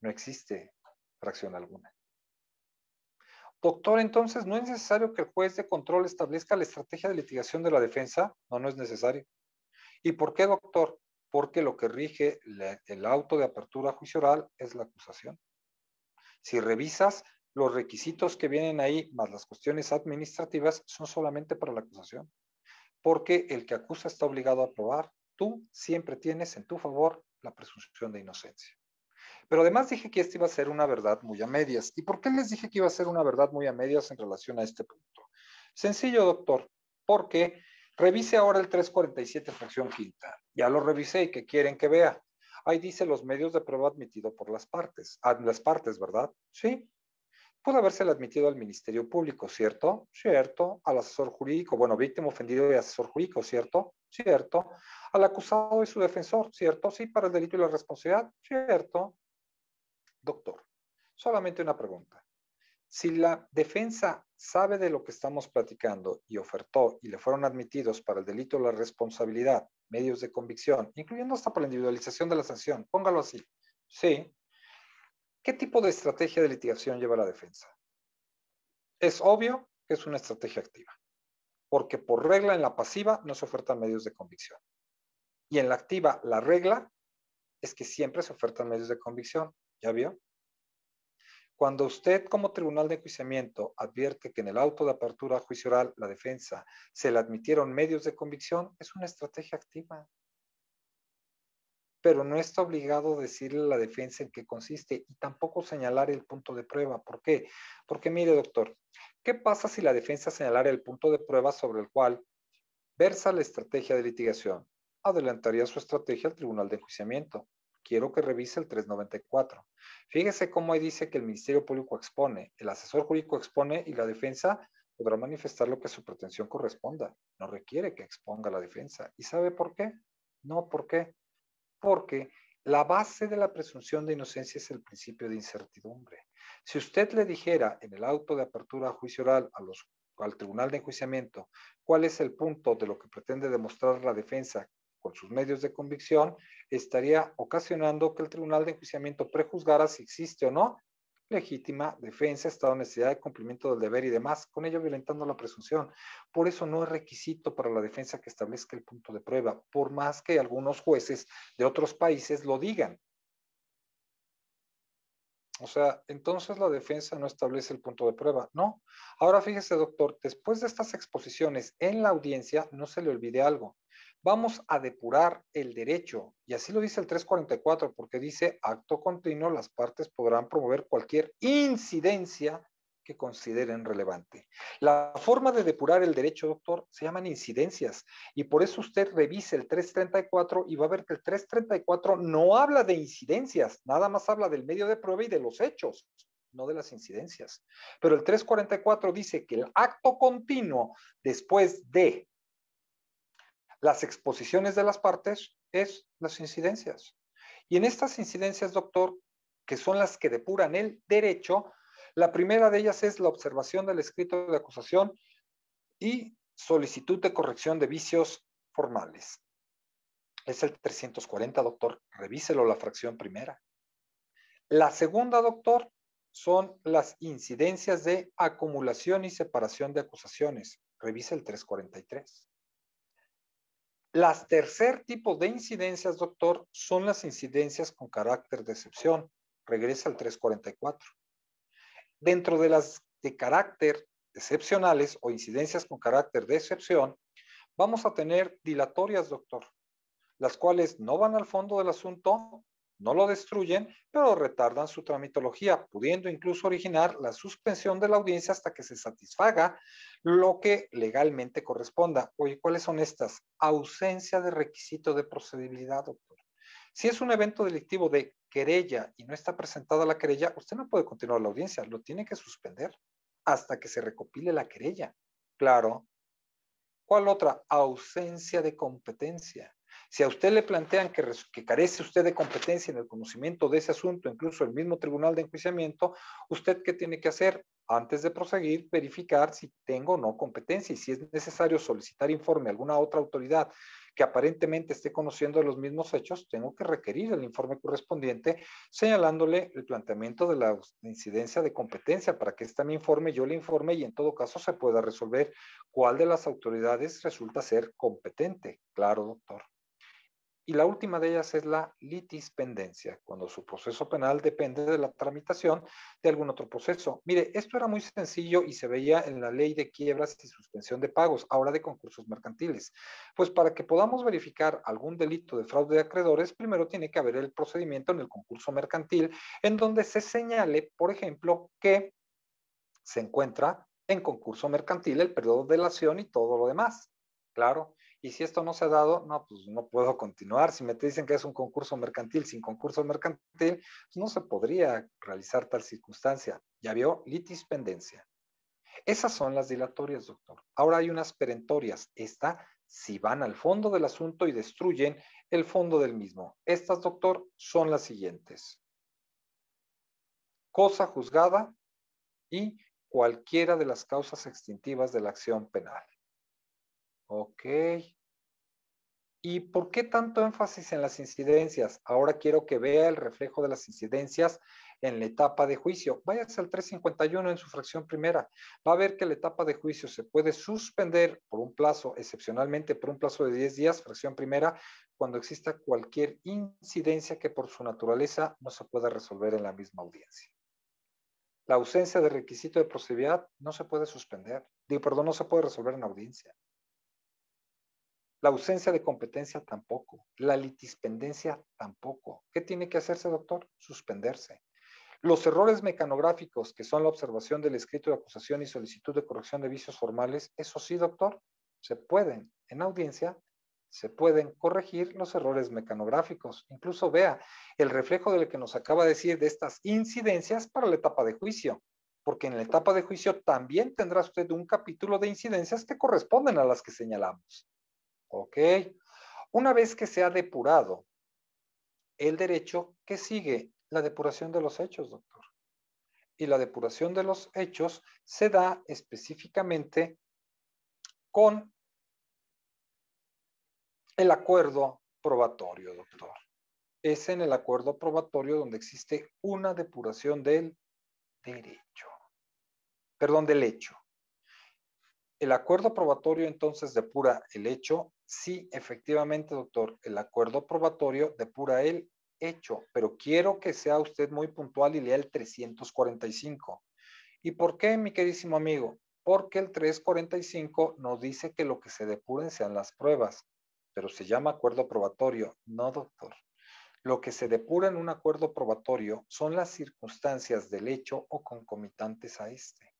No existe fracción alguna. Doctor, entonces, ¿no es necesario que el juez de control establezca la estrategia de litigación de la defensa? No, no es necesario. ¿Y por qué, doctor? Porque lo que rige el auto de apertura a juicio oral es la acusación. Si revisas, los requisitos que vienen ahí, más las cuestiones administrativas, son solamente para la acusación. Porque el que acusa está obligado a probar. Tú siempre tienes en tu favor la presunción de inocencia. Pero además dije que esta iba a ser una verdad muy a medias. ¿Y por qué les dije que iba a ser una verdad muy a medias en relación a este punto? Sencillo, doctor, porque revise ahora el 347, fracción quinta. Ya lo revisé y ¿qué quieren que vea? Ahí dice los medios de prueba admitido por las partes. Las partes, ¿verdad? Sí. Pudo habérsela admitido al Ministerio Público, ¿cierto? Cierto. Al asesor jurídico, bueno, víctima, ofendido y asesor jurídico, ¿cierto? Cierto. Al acusado y su defensor, ¿cierto? Sí, para el delito y la responsabilidad, ¿cierto? Doctor, solamente una pregunta. Si la defensa sabe de lo que estamos platicando y ofertó y le fueron admitidos para el delito de la responsabilidad, medios de convicción, incluyendo hasta para la individualización de la sanción, póngalo así. Sí. ¿Qué tipo de estrategia de litigación lleva la defensa? Es obvio que es una estrategia activa, porque por regla en la pasiva no se ofertan medios de convicción. Y en la activa, la regla es que siempre se ofertan medios de convicción. ¿Ya vio? Cuando usted como tribunal de enjuiciamiento advierte que en el auto de apertura a juicio oral la defensa se le admitieron medios de convicción, es una estrategia activa. Pero no está obligado a decirle a la defensa en qué consiste y tampoco señalar el punto de prueba. ¿Por qué? Porque mire, doctor, ¿qué pasa si la defensa señalara el punto de prueba sobre el cual versa la estrategia de litigación? Adelantaría su estrategia al tribunal de enjuiciamiento. Quiero que revise el 394. Fíjese cómo ahí dice que el Ministerio Público expone, el asesor jurídico expone y la defensa podrá manifestar lo que a su pretensión corresponda. No requiere que exponga la defensa. ¿Y sabe por qué? No, ¿por qué? Porque la base de la presunción de inocencia es el principio de incertidumbre. Si usted le dijera en el auto de apertura a juicio oral al tribunal de enjuiciamiento cuál es el punto de lo que pretende demostrar la defensa con sus medios de convicción, estaría ocasionando que el tribunal de enjuiciamiento prejuzgara si existe o no legítima defensa, estado de necesidad de cumplimiento del deber y demás, con ello violentando la presunción. Por eso no es requisito para la defensa que establezca el punto de prueba, por más que algunos jueces de otros países lo digan. O sea, entonces la defensa no establece el punto de prueba. No. Ahora fíjese, doctor, después de estas exposiciones en la audiencia, no se le olvide algo. Vamos a depurar el derecho, y así lo dice el 344, porque dice, acto continuo, las partes podrán promover cualquier incidencia que consideren relevante. La forma de depurar el derecho, doctor, se llaman incidencias, y por eso usted revise el 334 y va a ver que el 334 no habla de incidencias, nada más habla del medio de prueba y de los hechos, no de las incidencias. Pero el 344 dice que el acto continuo después de las exposiciones de las partes es las incidencias. Y en estas incidencias, doctor, que son las que depuran el derecho, la primera de ellas es la observación del escrito de acusación y solicitud de corrección de vicios formales. Es el 340, doctor. Revíselo la fracción primera. La segunda, doctor, son las incidencias de acumulación y separación de acusaciones. Revise el 343. Las tercer tipo de incidencias, doctor, son las incidencias con carácter de excepción. Regresa al 344. Dentro de las de carácter excepcionales o incidencias con carácter de excepción, vamos a tener dilatorias, doctor, las cuales no van al fondo del asunto, no lo destruyen, pero retardan su tramitología, pudiendo incluso originar la suspensión de la audiencia hasta que se satisfaga lo que legalmente corresponda. Oye, ¿cuáles son estas? Ausencia de requisito de procedibilidad, doctor. Si es un evento delictivo de querella y no está presentada la querella, usted no puede continuar la audiencia, lo tiene que suspender hasta que se recopile la querella. Claro. ¿Cuál otra? Ausencia de competencia. Si a usted le plantean que carece usted de competencia en el conocimiento de ese asunto, incluso el mismo tribunal de enjuiciamiento, ¿usted qué tiene que hacer? Antes de proseguir, verificar si tengo o no competencia y si es necesario solicitar informe a alguna otra autoridad que aparentemente esté conociendo los mismos hechos, tengo que requerir el informe correspondiente señalándole el planteamiento de la incidencia de competencia para que ésta me informe, yo le informe y en todo caso se pueda resolver cuál de las autoridades resulta ser competente. Claro, doctor. Y la última de ellas es la litispendencia, cuando su proceso penal depende de la tramitación de algún otro proceso. Mire, esto era muy sencillo y se veía en la ley de quiebras y suspensión de pagos, ahora de concursos mercantiles. Pues para que podamos verificar algún delito de fraude de acreedores, primero tiene que haber el procedimiento en el concurso mercantil, en donde se señale, por ejemplo, que se encuentra en concurso mercantil el periodo de delación y todo lo demás. Claro. Y si esto no se ha dado, no, pues no puedo continuar. Si me dicen que es un concurso mercantil sin concurso mercantil, pues no se podría realizar tal circunstancia. Ya vio, litispendencia. Esas son las dilatorias, doctor. Ahora hay unas perentorias. Esta, si van al fondo del asunto y destruyen el fondo del mismo. Estas, doctor, son las siguientes. Cosa juzgada y cualquiera de las causas extintivas de la acción penal. Ok. ¿Y por qué tanto énfasis en las incidencias? Ahora quiero que vea el reflejo de las incidencias en la etapa de juicio. Váyase al 351 en su fracción primera. Va a ver que la etapa de juicio se puede suspender por un plazo, excepcionalmente por un plazo de 10 días, fracción primera, cuando exista cualquier incidencia que por su naturaleza no se pueda resolver en la misma audiencia. La ausencia de requisito de procedibilidad no se puede suspender. No se puede resolver en audiencia. La ausencia de competencia tampoco. La litispendencia tampoco. ¿Qué tiene que hacerse, doctor? Suspenderse. Los errores mecanográficos, que son la observación del escrito de acusación y solicitud de corrección de vicios formales, eso sí, doctor, se pueden, en audiencia, se pueden corregir los errores mecanográficos. Incluso vea el reflejo de lo que nos acaba de decir de estas incidencias para la etapa de juicio, porque en la etapa de juicio también tendrá usted un capítulo de incidencias que corresponden a las que señalamos. ¿Ok? Una vez que se ha depurado el derecho, ¿qué sigue? La depuración de los hechos, doctor. Y la depuración de los hechos se da específicamente con el acuerdo probatorio, doctor. Es en el acuerdo probatorio donde existe una depuración del derecho. Perdón, del hecho. El acuerdo probatorio entonces depura el hecho. Sí, efectivamente, doctor, el acuerdo probatorio depura el hecho, pero quiero que sea usted muy puntual y lea el 345. ¿Y por qué, mi queridísimo amigo? Porque el 345 nos dice que lo que se depuren sean las pruebas, pero se llama acuerdo probatorio. No, doctor. Lo que se depura en un acuerdo probatorio son las circunstancias del hecho o concomitantes a este,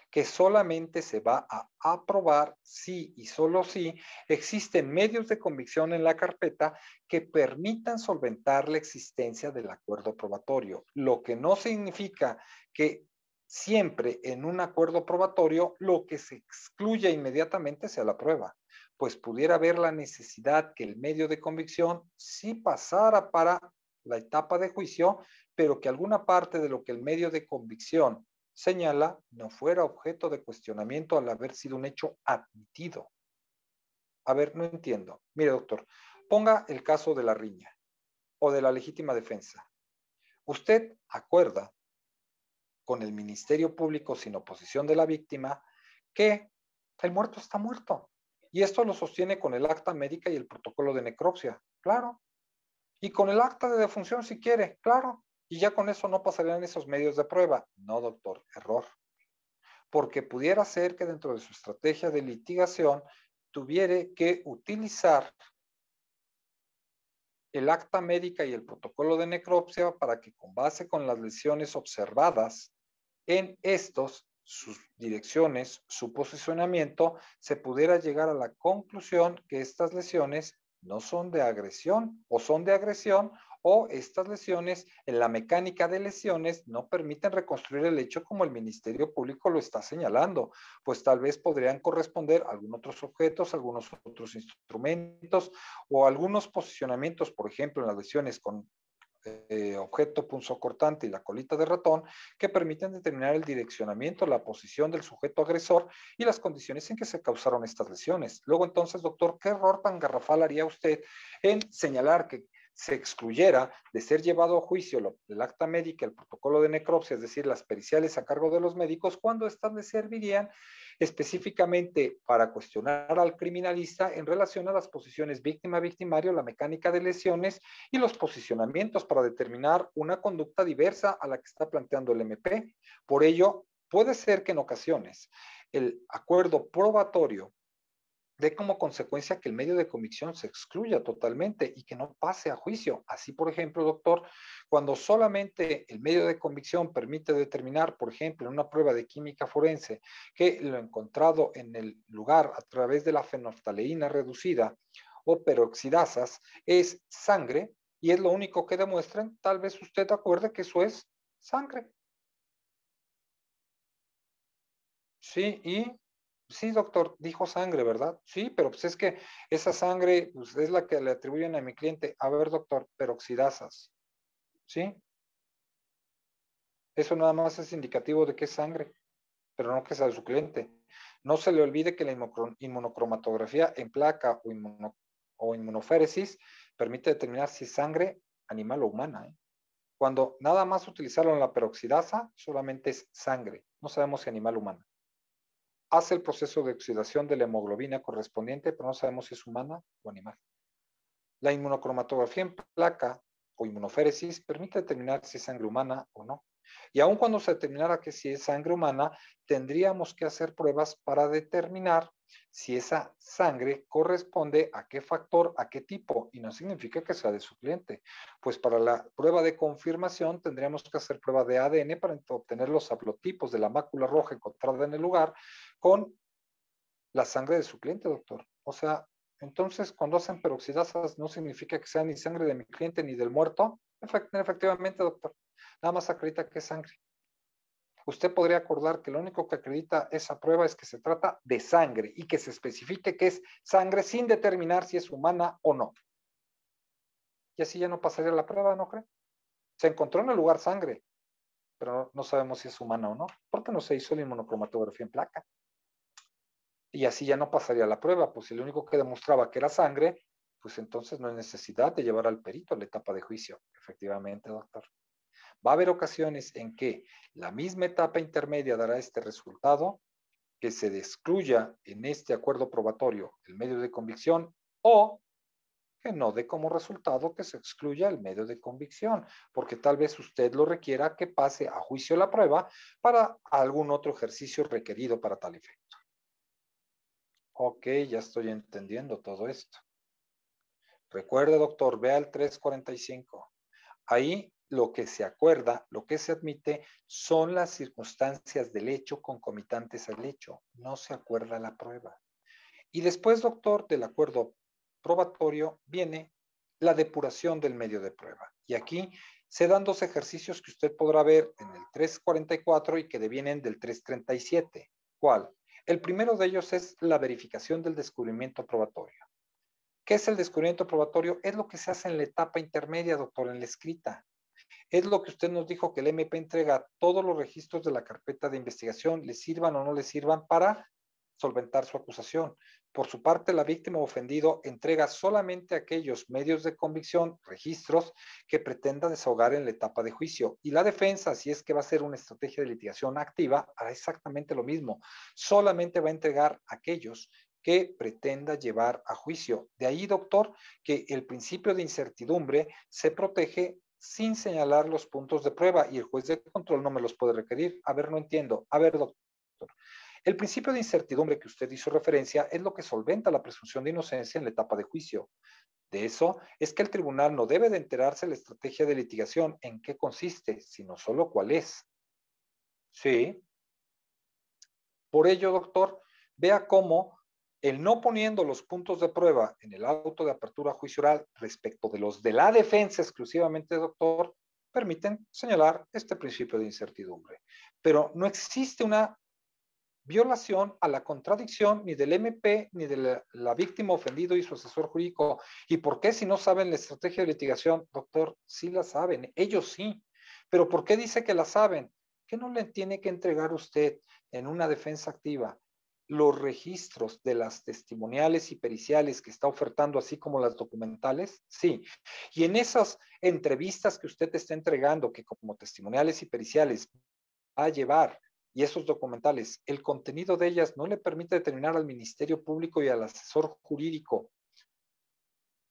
que solamente se va a aprobar si y solo si existen medios de convicción en la carpeta que permitan solventar la existencia del acuerdo probatorio, lo que no significa que siempre en un acuerdo probatorio lo que se excluya inmediatamente sea la prueba, pues pudiera haber la necesidad que el medio de convicción sí pasara para la etapa de juicio, pero que alguna parte de lo que el medio de convicción señala no fuera objeto de cuestionamiento al haber sido un hecho admitido. A ver, no entiendo. Mire, doctor, ponga el caso de la riña o de la legítima defensa. Usted acuerda con el Ministerio Público sin oposición de la víctima que el muerto está muerto. Y esto lo sostiene con el acta médica y el protocolo de necropsia. Claro. Y con el acta de defunción si quiere. Claro. Y ya con eso no pasarían esos medios de prueba. No, doctor, error. Porque pudiera ser que dentro de su estrategia de litigación tuviera que utilizar el acta médica y el protocolo de necropsia para que con base con las lesiones observadas en estos, sus direcciones, su posicionamiento, se pudiera llegar a la conclusión que estas lesiones no son de agresión o son de agresión o estas lesiones en la mecánica de lesiones no permiten reconstruir el hecho como el Ministerio Público lo está señalando, pues tal vez podrían corresponder a algunos otros objetos, algunos otros instrumentos o algunos posicionamientos, por ejemplo, en las lesiones con objeto punzocortante y la colita de ratón, que permiten determinar el direccionamiento, la posición del sujeto agresor y las condiciones en que se causaron estas lesiones. Luego, entonces, doctor, ¿qué error tan garrafal haría usted en señalar que se excluyera de ser llevado a juicio el acta médica, el protocolo de necropsia, es decir, las periciales a cargo de los médicos, cuando estas le servirían específicamente para cuestionar al criminalista en relación a las posiciones víctima-victimario, la mecánica de lesiones y los posicionamientos para determinar una conducta diversa a la que está planteando el MP? Por ello, puede ser que en ocasiones el acuerdo probatorio de como consecuencia que el medio de convicción se excluya totalmente y que no pase a juicio. Así, por ejemplo, doctor, cuando solamente el medio de convicción permite determinar, por ejemplo, en una prueba de química forense, que lo encontrado en el lugar a través de la fenolftaleína reducida o peroxidasas es sangre y es lo único que demuestran, tal vez usted acuerde que eso es sangre. Sí, y sí, doctor, dijo sangre, ¿verdad? Sí, pero pues es que esa sangre pues, es la que le atribuyen a mi cliente. A ver, doctor, peroxidasas, ¿sí? Eso nada más es indicativo de que es sangre, pero no que sea de su cliente. No se le olvide que la inmunocromatografía en placa o inmunoféresis permite determinar si es sangre animal o humana, ¿eh? Cuando nada más utilizaron la peroxidasa, solamente es sangre. No sabemos si animal o humana. Hace el proceso de oxidación de la hemoglobina correspondiente, pero no sabemos si es humana o animal. La inmunocromatografía en placa o inmunoféresis permite determinar si es sangre humana o no. Y aun cuando se determinara que si es sangre humana, tendríamos que hacer pruebas para determinar si esa sangre corresponde a qué factor, a qué tipo, y no significa que sea de su cliente. Pues para la prueba de confirmación tendríamos que hacer prueba de ADN para obtener los haplotipos de la mácula roja encontrada en el lugar con la sangre de su cliente, doctor. O sea, entonces cuando hacen peroxidasas no significa que sea ni sangre de mi cliente ni del muerto. Efectivamente, doctor. Nada más acredita que es sangre. Usted podría acordar que lo único que acredita esa prueba es que se trata de sangre y que se especifique que es sangre sin determinar si es humana o no. Y así ya no pasaría la prueba, ¿no cree? Se encontró en el lugar sangre, pero no sabemos si es humana o no, porque no se hizo la inmunocromatografía en placa. Y así ya no pasaría la prueba, pues si lo único que demostraba que era sangre, pues entonces no hay necesidad de llevar al perito a la etapa de juicio. Efectivamente, doctor. Va a haber ocasiones en que la misma etapa intermedia dará este resultado, que se excluya en este acuerdo probatorio el medio de convicción o que no dé como resultado que se excluya el medio de convicción, porque tal vez usted lo requiera que pase a juicio la prueba para algún otro ejercicio requerido para tal efecto. Ok, ya estoy entendiendo todo esto. Recuerde, doctor, vea el 345. Ahí lo que se acuerda, lo que se admite, son las circunstancias del hecho concomitantes al hecho. No se acuerda la prueba. Y después, doctor, del acuerdo probatorio viene la depuración del medio de prueba. Y aquí se dan dos ejercicios que usted podrá ver en el 344 y que devienen del 337. ¿Cuál? El primero de ellos es la verificación del descubrimiento probatorio. ¿Qué es el descubrimiento probatorio? Es lo que se hace en la etapa intermedia, doctor, en la escrita. Es lo que usted nos dijo que el MP entrega todos los registros de la carpeta de investigación, le sirvan o no le sirvan para solventar su acusación. Por su parte, la víctima ofendido entrega solamente aquellos medios de convicción, registros, que pretenda desahogar en la etapa de juicio. Y la defensa, si es que va a ser una estrategia de litigación activa, hará exactamente lo mismo. Solamente va a entregar aquellos que pretenda llevar a juicio. De ahí, doctor, que el principio de incertidumbre se protege sin señalar los puntos de prueba y el juez de control no me los puede requerir. A ver, no entiendo. A ver, doctor. El principio de incertidumbre que usted hizo referencia es lo que solventa la presunción de inocencia en la etapa de juicio. De eso es que el tribunal no debe de enterarse la estrategia de litigación en qué consiste, sino solo cuál es. Sí. Por ello, doctor, vea cómo el no poniendo los puntos de prueba en el auto de apertura a juicio oral respecto de los de la defensa exclusivamente, doctor, permiten señalar este principio de incertidumbre. Pero no existe una violación a la contradicción ni del MP ni de la víctima ofendido y su asesor jurídico. ¿Y por qué si no saben la estrategia de litigación? Doctor, sí la saben, ellos sí. ¿Pero por qué dice que la saben? ¿Qué no le tiene que entregar usted en una defensa activa los registros de las testimoniales y periciales que está ofertando, así como las documentales? Sí. Y en esas entrevistas que usted está entregando, que como testimoniales y periciales va a llevar, y esos documentales, el contenido de ellas no le permite determinar al Ministerio Público y al asesor jurídico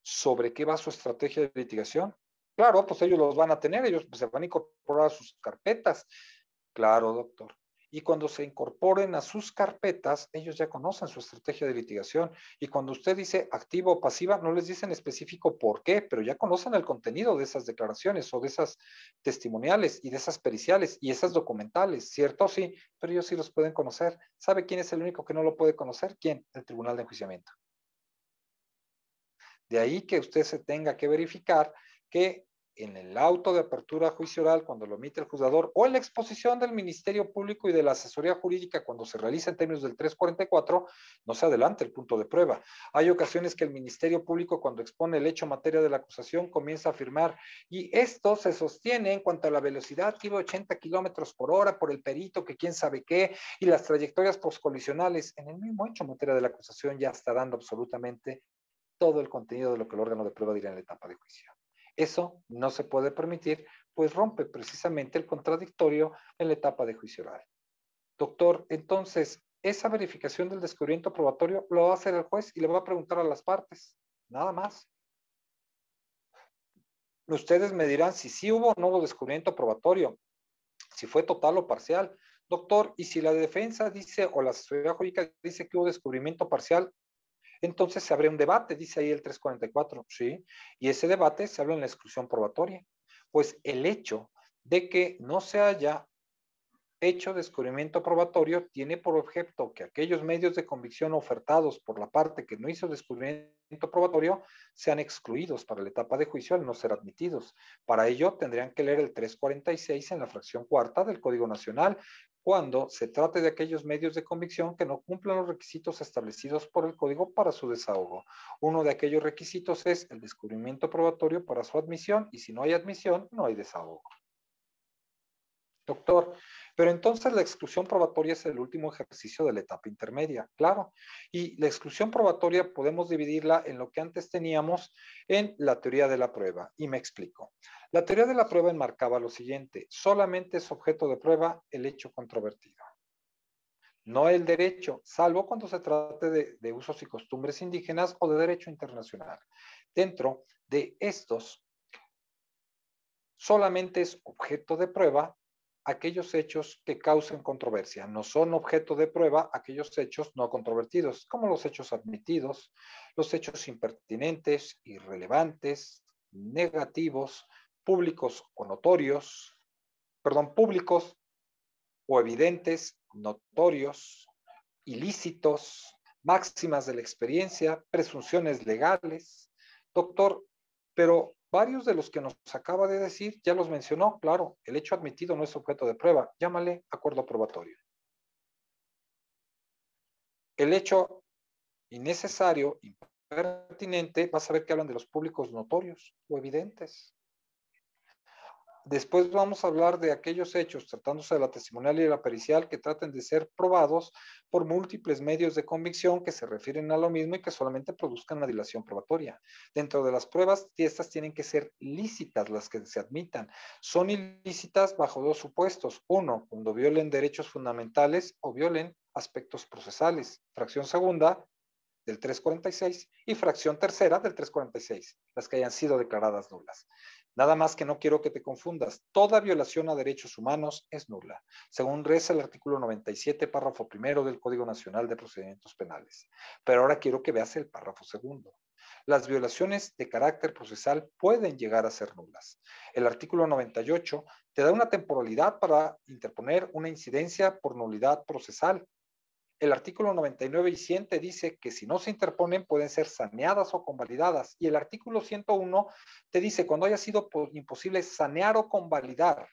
sobre qué va su estrategia de litigación. Claro, pues ellos los van a tener, ellos pues, se van a incorporar a sus carpetas. Claro, doctor. Y cuando se incorporen a sus carpetas, ellos ya conocen su estrategia de litigación. Y cuando usted dice activa o pasiva, no les dicen específico por qué, pero ya conocen el contenido de esas declaraciones o de esas testimoniales y de esas periciales y esas documentales, ¿cierto? Sí, pero ellos sí los pueden conocer. ¿Sabe quién es el único que no lo puede conocer? ¿Quién? El Tribunal de Enjuiciamiento. De ahí que usted se tenga que verificar que en el auto de apertura a juicio oral, cuando lo emite el juzgador, o en la exposición del Ministerio Público y de la asesoría jurídica, cuando se realiza en términos del 344, no se adelante el punto de prueba. Hay ocasiones que el Ministerio Público, cuando expone el hecho materia de la acusación, comienza a afirmar, y esto se sostiene en cuanto a la velocidad que iba 80 kilómetros por hora por el perito, que quién sabe qué, y las trayectorias poscolisionales. En el mismo hecho materia de la acusación ya está dando absolutamente todo el contenido de lo que el órgano de prueba dirá en la etapa de juicio. Eso no se puede permitir, pues rompe precisamente el contradictorio en la etapa de juicio oral. Doctor, entonces, esa verificación del descubrimiento probatorio lo va a hacer el juez y le va a preguntar a las partes, nada más. Ustedes me dirán si sí hubo o no hubo descubrimiento probatorio, si fue total o parcial. Doctor, y si la defensa dice o la asesoría jurídica dice que hubo descubrimiento parcial, entonces se abre un debate, dice ahí el 344, ¿sí? Y ese debate se habla en la exclusión probatoria. Pues el hecho de que no se haya hecho descubrimiento probatorio tiene por objeto que aquellos medios de convicción ofertados por la parte que no hizo descubrimiento probatorio sean excluidos para la etapa de juicio al no ser admitidos. Para ello tendrían que leer el 346 en la fracción cuarta del Código Nacional cuando se trate de aquellos medios de convicción que no cumplan los requisitos establecidos por el Código para su desahogo. Uno de aquellos requisitos es el descubrimiento probatorio para su admisión y si no hay admisión, no hay desahogo. Doctor, pero entonces la exclusión probatoria es el último ejercicio de la etapa intermedia, claro. Y la exclusión probatoria podemos dividirla en lo que antes teníamos en la teoría de la prueba. Y me explico. La teoría de la prueba enmarcaba lo siguiente, solamente es objeto de prueba el hecho controvertido. No el derecho, salvo cuando se trate de usos y costumbres indígenas o de derecho internacional. Dentro de estos, solamente es objeto de prueba aquellos hechos que causen controversia. No son objeto de prueba aquellos hechos no controvertidos, como los hechos admitidos, los hechos impertinentes, irrelevantes, negativos, públicos o notorios, públicos o evidentes, notorios, ilícitos, máximas de la experiencia, presunciones legales. Doctor, pero varios de los que nos acaba de decir ya los mencionó, claro, el hecho admitido no es objeto de prueba, llámale acuerdo probatorio. El hecho innecesario, impertinente, vas a ver que hablan de los públicos notorios o evidentes. Después vamos a hablar de aquellos hechos, tratándose de la testimonial y la pericial, que traten de ser probados por múltiples medios de convicción que se refieren a lo mismo y que solamente produzcan una dilación probatoria. Dentro de las pruebas, estas tienen que ser lícitas las que se admitan. Son ilícitas bajo dos supuestos. Uno, cuando violen derechos fundamentales o violen aspectos procesales. Fracción segunda del 346 y fracción tercera del 346, las que hayan sido declaradas nulas. Nada más que no quiero que te confundas. Toda violación a derechos humanos es nula, según reza el artículo 97, párrafo primero del Código Nacional de Procedimientos Penales. Pero ahora quiero que veas el párrafo segundo. Las violaciones de carácter procesal pueden llegar a ser nulas. El artículo 98 te da una temporalidad para interponer una incidencia por nulidad procesal. El artículo 99 y 100 te dice que si no se interponen pueden ser saneadas o convalidadas. Y el artículo 101 te dice cuando haya sido imposible sanear o convalidar,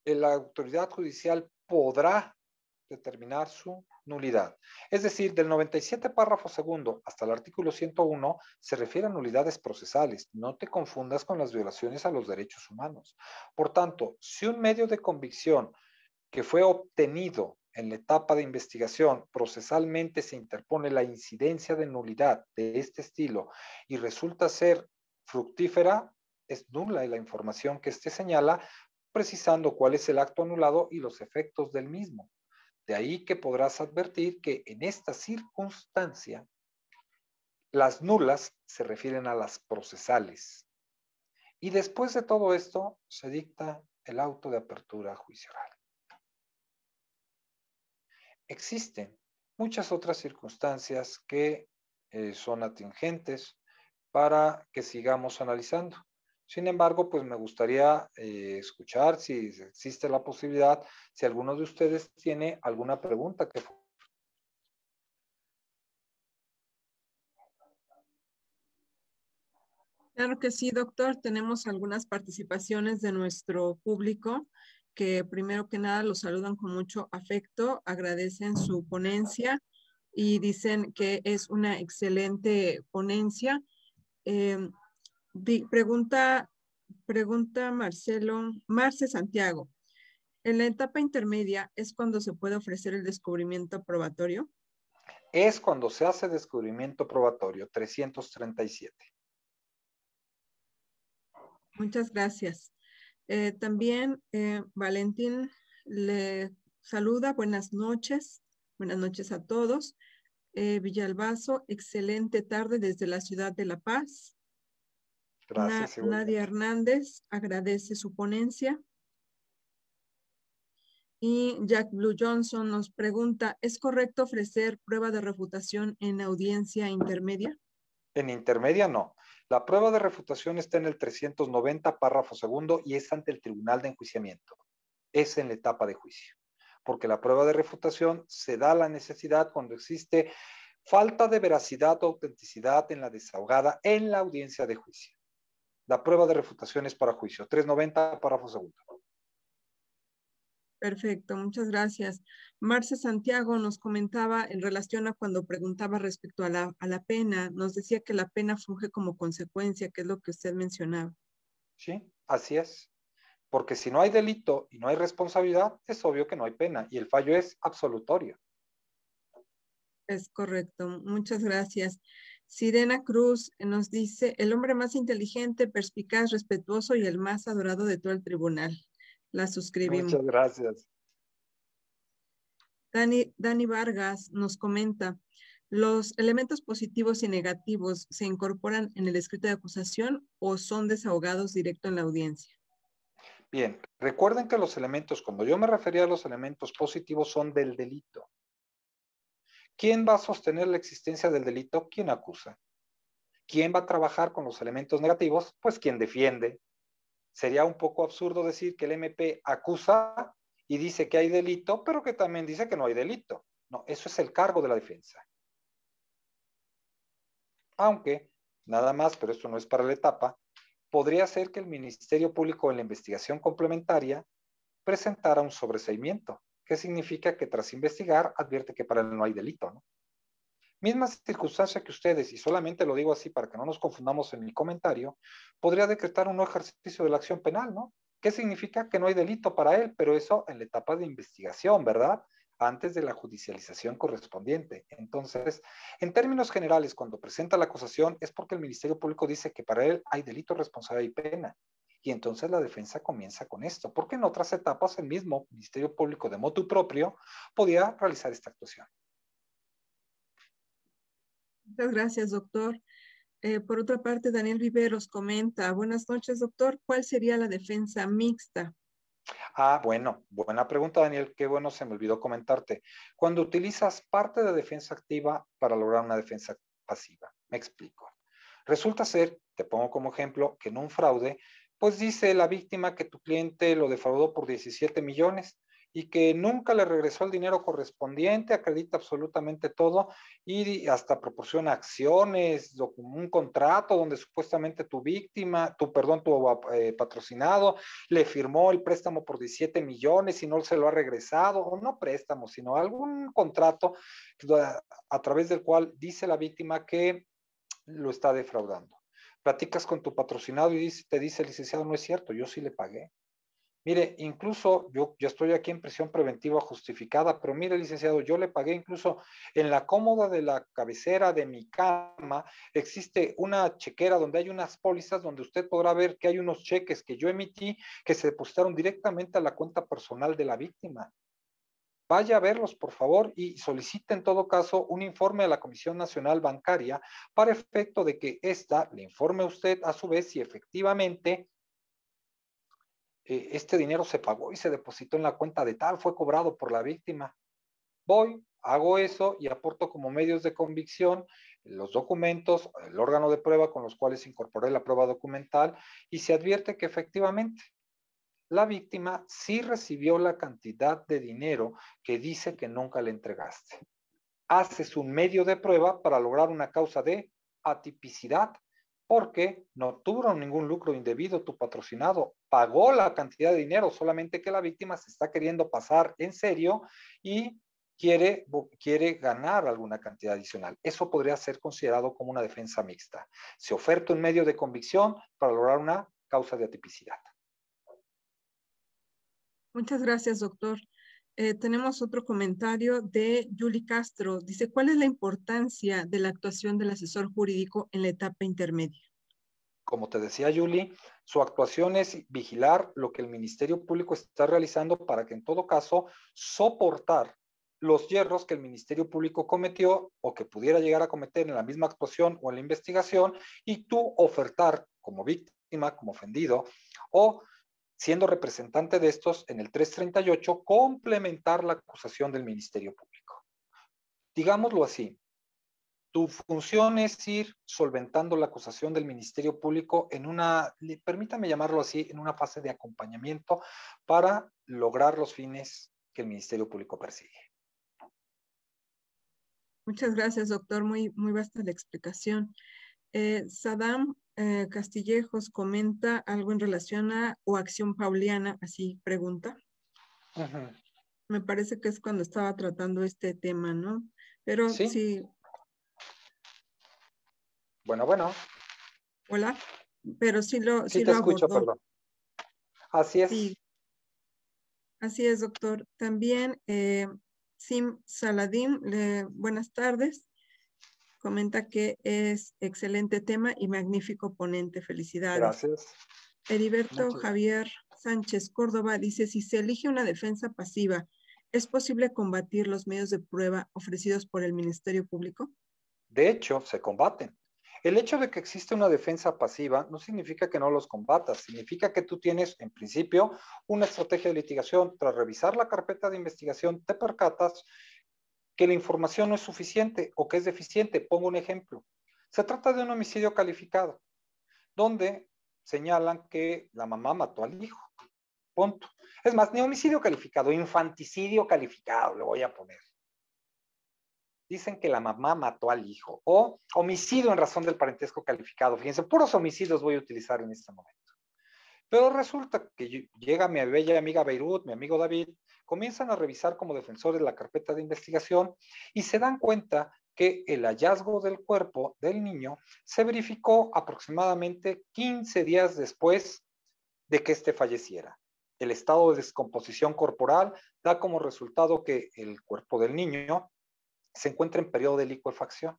la autoridad judicial podrá determinar su nulidad. Es decir, del 97 párrafo segundo hasta el artículo 101 se refiere a nulidades procesales. No te confundas con las violaciones a los derechos humanos. Por tanto, si un medio de convicción que fue obtenido en la etapa de investigación, procesalmente se interpone la incidencia de nulidad de este estilo y resulta ser fructífera, es nula la información que éste señala, precisando cuál es el acto anulado y los efectos del mismo. De ahí que podrás advertir que en esta circunstancia las nulas se refieren a las procesales. Y después de todo esto se dicta el auto de apertura a juicio oral. Existen muchas otras circunstancias que son atingentes para que sigamos analizando. Sin embargo, pues me gustaría escuchar si existe la posibilidad, si alguno de ustedes tiene alguna pregunta que...
Claro que sí, doctor. Tenemos algunas participaciones de nuestro público que primero que nada los saludan con mucho afecto, agradecen su ponencia y dicen que es una excelente ponencia. Eh, pregunta Marce Santiago. ¿En la etapa intermedia es cuando se puede ofrecer el descubrimiento probatorio?
Es cuando se hace descubrimiento probatorio, 337.
Muchas gracias. También Valentín le saluda. Buenas noches. Buenas noches a todos. Villalbazo, excelente tarde desde la ciudad de La Paz.
Gracias,
Nadia
igualmente.
Hernández agradece su ponencia. Y Jack Blue Johnson nos pregunta, ¿es correcto ofrecer prueba de refutación en audiencia intermedia?
En intermedia no. La prueba de refutación está en el 390, párrafo segundo, y es ante el tribunal de enjuiciamiento. Es en la etapa de juicio. Porque la prueba de refutación se da la necesidad cuando existe falta de veracidad o autenticidad en la desahogada en la audiencia de juicio. La prueba de refutación es para juicio. 390, párrafo segundo.
Perfecto, muchas gracias. Marce Santiago nos comentaba en relación a cuando preguntaba respecto a la pena, nos decía que la pena funge como consecuencia, que es lo que usted mencionaba.
¿Sí? Así es. Porque si no hay delito y no hay responsabilidad, es obvio que no hay pena y el fallo es absolutorio.
Es correcto, muchas gracias. Sirena Cruz nos dice, el hombre más inteligente, perspicaz, respetuoso y el más adorado de todo el tribunal. La suscribimos.
Muchas gracias.
Dani Vargas nos comenta, ¿los elementos positivos y negativos se incorporan en el escrito de acusación o son desahogados directo en la audiencia?
Bien, recuerden que los elementos, cuando yo me refería a los elementos positivos, son del delito. ¿Quién va a sostener la existencia del delito? ¿Quién acusa? ¿Quién va a trabajar con los elementos negativos? Pues quien defiende. Sería un poco absurdo decir que el MP acusa y dice que hay delito, pero que también dice que no hay delito. No, eso es el cargo de la defensa. Aunque, nada más, pero esto no es para la etapa, podría ser que el Ministerio Público en la investigación complementaria presentara un sobreseimiento, que significa que tras investigar advierte que para él no hay delito, ¿no? Misma circunstancia que ustedes, y solamente lo digo así para que no nos confundamos en mi comentario, podría decretar un no ejercicio de la acción penal, ¿no? ¿Qué significa? Que no hay delito para él, pero eso en la etapa de investigación, ¿verdad? Antes de la judicialización correspondiente. Entonces, en términos generales, cuando presenta la acusación es porque el Ministerio Público dice que para él hay delito, responsabilidad y pena. Y entonces la defensa comienza con esto, porque en otras etapas el mismo Ministerio Público de motu propio podía realizar esta actuación.
Muchas gracias, doctor. Por otra parte, Daniel Viveros comenta, buenas noches, doctor, ¿cuál sería la defensa mixta?
Ah, bueno, buena pregunta, Daniel. Qué bueno, se me olvidó comentarte. Cuando utilizas parte de defensa activa para lograr una defensa pasiva, me explico. Resulta ser, te pongo como ejemplo, que en un fraude, pues dice la víctima que tu cliente lo defraudó por 17 millones y que nunca le regresó el dinero correspondiente, acredita absolutamente todo y hasta proporciona acciones, un contrato donde supuestamente tu víctima, tu patrocinado le firmó el préstamo por 17 millones y no se lo ha regresado, o no préstamo, sino algún contrato a través del cual dice la víctima que lo está defraudando. Platicas con tu patrocinado y te dice el licenciado, no es cierto, yo sí le pagué. Mire, incluso yo estoy aquí en prisión preventiva justificada, pero mire, licenciado, yo le pagué incluso en la cómoda de la cabecera de mi cama, existe una chequera donde hay unas pólizas donde usted podrá ver que hay unos cheques que yo emití que se depositaron directamente a la cuenta personal de la víctima. Vaya a verlos, por favor, y solicite en todo caso un informe a la Comisión Nacional Bancaria para efecto de que ésta le informe a usted a su vez si efectivamente este dinero se pagó y se depositó en la cuenta de tal, fue cobrado por la víctima. Voy, hago eso y aporto como medios de convicción los documentos, el órgano de prueba con los cuales incorporé la prueba documental y se advierte que efectivamente la víctima sí recibió la cantidad de dinero que dice que nunca le entregaste. Haces un medio de prueba para lograr una causa de atipicidad porque no tuvo ningún lucro indebido tu patrocinado, pagó la cantidad de dinero, solamente que la víctima se está queriendo pasar en serio y quiere ganar alguna cantidad adicional. Eso podría ser considerado como una defensa mixta. Se oferta un medio de convicción para lograr una causa de atipicidad.
Muchas gracias, doctor. Tenemos otro comentario de Yuli Castro. Dice, ¿cuál es la importancia de la actuación del asesor jurídico en la etapa intermedia?
Como te decía Yuli, su actuación es vigilar lo que el Ministerio Público está realizando para que en todo caso soportar los hierros que el Ministerio Público cometió o que pudiera llegar a cometer en la misma actuación o en la investigación y tú ofertar como víctima, como ofendido o siendo representante de estos en el 338, complementar la acusación del Ministerio Público. Digámoslo así, tu función es ir solventando la acusación del Ministerio Público en permítame llamarlo así, en una fase de acompañamiento para lograr los fines que el Ministerio Público persigue.
Muchas gracias, doctor. Muy, muy vasta la explicación. Saddam Castillejos comenta algo en relación a o acción pauliana, así pregunta. Me parece que es cuando estaba tratando este tema, ¿no? Pero
sí.
Sí.
Bueno.
Hola. Pero sí
Sí te
lo
escucho,
abordó.
perdón. Así es.
Sí. Así es, doctor. También Sim Saladín, buenas tardes. Comenta que es excelente tema y magnífico ponente. Felicidades.
Gracias.
Heriberto
Muchas
Javier Sánchez Córdoba dice, si se elige una defensa pasiva, ¿es posible combatir los medios de prueba ofrecidos por el Ministerio Público?
De hecho, se combaten. El hecho de que existe una defensa pasiva no significa que no los combatas, significa que tú tienes, en principio, una estrategia de litigación. Tras revisar la carpeta de investigación, te percatas que la información no es suficiente o que es deficiente. Pongo un ejemplo. Se trata de un homicidio calificado, donde señalan que la mamá mató al hijo. Punto. Es más, ni homicidio calificado, infanticidio calificado, le voy a poner. Dicen que la mamá mató al hijo o homicidio en razón del parentesco calificado. Fíjense, puros homicidios voy a utilizar en este momento. Pero resulta que llega mi bella amiga Beirut, mi amigo David, comienzan a revisar como defensores la carpeta de investigación y se dan cuenta que el hallazgo del cuerpo del niño se verificó aproximadamente 15 días después de que éste falleciera. El estado de descomposición corporal da como resultado que el cuerpo del niño se encuentra en periodo de licuefacción.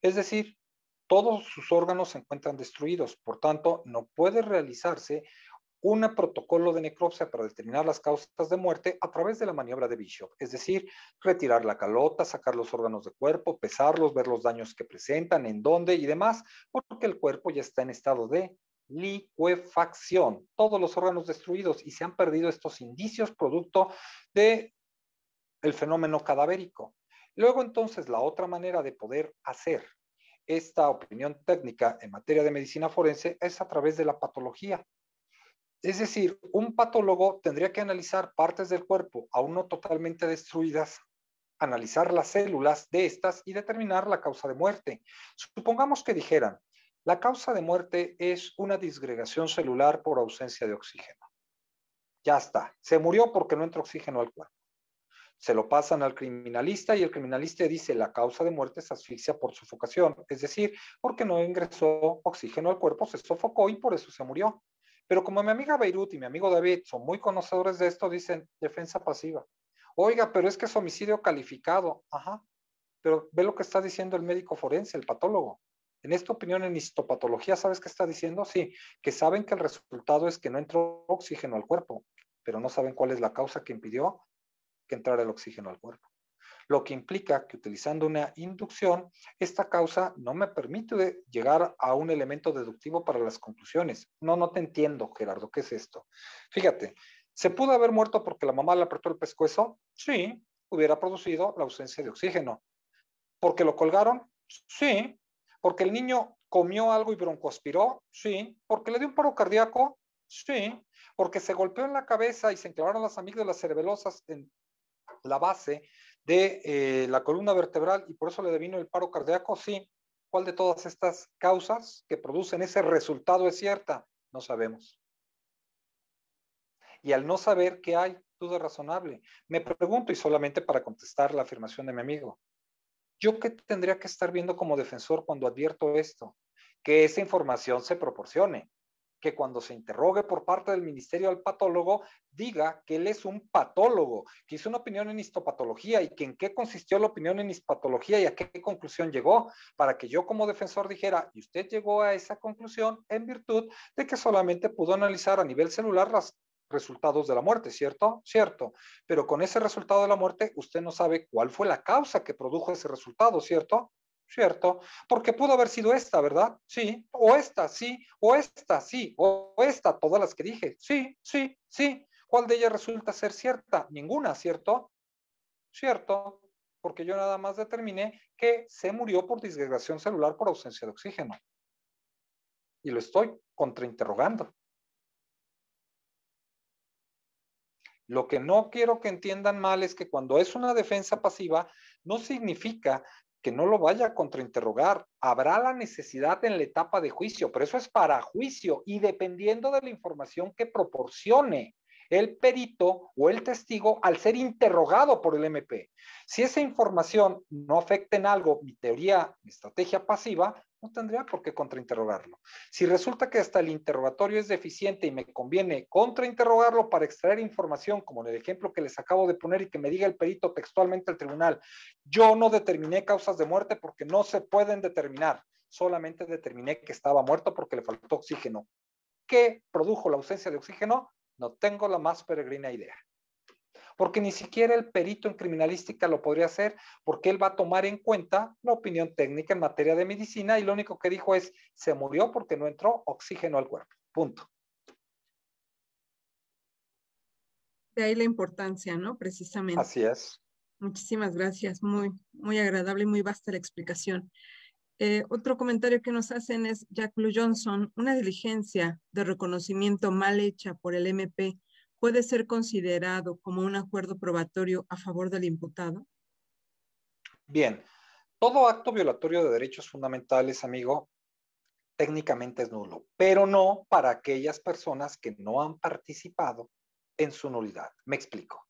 Es decir, todos sus órganos se encuentran destruidos, por tanto, no puede realizarse un protocolo de necropsia para determinar las causas de muerte a través de la maniobra de Bishop, es decir, retirar la calota, sacar los órganos de cuerpo, pesarlos, ver los daños que presentan, en dónde y demás, porque el cuerpo ya está en estado de licuefacción, todos los órganos destruidos y se han perdido estos indicios producto del fenómeno cadavérico. Luego entonces la otra manera de poder hacer esta opinión técnica en materia de medicina forense es a través de la patología. Es decir, un patólogo tendría que analizar partes del cuerpo aún no totalmente destruidas, analizar las células de estas y determinar la causa de muerte. Supongamos que dijeran, la causa de muerte es una disgregación celular por ausencia de oxígeno. Ya está, se murió porque no entró oxígeno al cuerpo. Se lo pasan al criminalista y el criminalista dice la causa de muerte es asfixia por sofocación, es decir, porque no ingresó oxígeno al cuerpo, se sofocó y por eso se murió. Pero como mi amiga Beirut y mi amigo David son muy conocedores de esto, dicen defensa pasiva. Oiga, pero es que es homicidio calificado. Ajá, pero ve lo que está diciendo el médico forense, el patólogo. En esta opinión en histopatología, ¿sabes qué está diciendo? Sí, que saben que el resultado es que no entró oxígeno al cuerpo, pero no saben cuál es la causa que impidió que entrara el oxígeno al cuerpo. Lo que implica que utilizando una inducción, esta causa no me permite llegar a un elemento deductivo para las conclusiones. No te entiendo, Gerardo, ¿qué es esto? Fíjate, ¿se pudo haber muerto porque la mamá le apretó el pescuezo? Sí, hubiera producido la ausencia de oxígeno. ¿Porque lo colgaron? Sí. ¿Porque el niño comió algo y broncoaspiró? Sí. ¿Porque le dio un paro cardíaco? Sí. ¿Porque se golpeó en la cabeza y se enclavaron las amígdalas cerebelosas en la base de la columna vertebral y por eso le devino el paro cardíaco? Sí. ¿Cuál de todas estas causas que producen ese resultado es cierta? No sabemos. Y al no saber qué hay, duda razonable. Me pregunto, y solamente para contestar la afirmación de mi amigo, ¿yo qué tendría que estar viendo como defensor cuando advierto esto? Que esa información se proporcione, que cuando se interrogue por parte del ministerio al patólogo, diga que él es un patólogo, que hizo una opinión en histopatología y que en qué consistió la opinión en histopatología y a qué conclusión llegó, para que yo como defensor dijera, y usted llegó a esa conclusión en virtud de que solamente pudo analizar a nivel celular las resultados de la muerte, ¿cierto? Cierto. Pero con ese resultado de la muerte, usted no sabe cuál fue la causa que produjo ese resultado, ¿cierto? Cierto, porque pudo haber sido esta, ¿verdad? Sí, o esta, sí, o esta, sí, o esta, todas las que dije, sí, sí, sí. ¿Cuál de ellas resulta ser cierta? Ninguna, ¿cierto? Cierto, porque yo nada más determiné que se murió por disgregación celular por ausencia de oxígeno. Y lo estoy contrainterrogando. Lo que no quiero que entiendan mal es que cuando es una defensa pasiva, no significa que no lo vaya a contrainterrogar. Habrá la necesidad en la etapa de juicio, pero eso es para juicio y dependiendo de la información que proporcione el perito o el testigo al ser interrogado por el MP. Si esa información no afecta en algo mi teoría, mi estrategia pasiva, no tendría por qué contrainterrogarlo. Si resulta que hasta el interrogatorio es deficiente y me conviene contrainterrogarlo para extraer información, como en el ejemplo que les acabo de poner y que me diga el perito textualmente al tribunal, yo no determiné causas de muerte porque no se pueden determinar, solamente determiné que estaba muerto porque le faltó oxígeno. ¿Qué produjo la ausencia de oxígeno? No tengo la más peregrina idea. Porque ni siquiera el perito en criminalística lo podría hacer, porque él va a tomar en cuenta la opinión técnica en materia de medicina y lo único que dijo es, se murió porque no entró oxígeno al cuerpo. Punto.
De ahí la importancia, ¿no? Precisamente.
Así es.
Muchísimas gracias. Muy, muy agradable y muy vasta la explicación. Otro comentario que nos hacen es Jack Blue Johnson. Una diligencia de reconocimiento mal hecha por el MP puede ser considerado como un acuerdo probatorio a favor del imputado.
Bien, todo acto violatorio de derechos fundamentales, amigo, técnicamente es nulo, pero no para aquellas personas que no han participado en su nulidad. Me explico.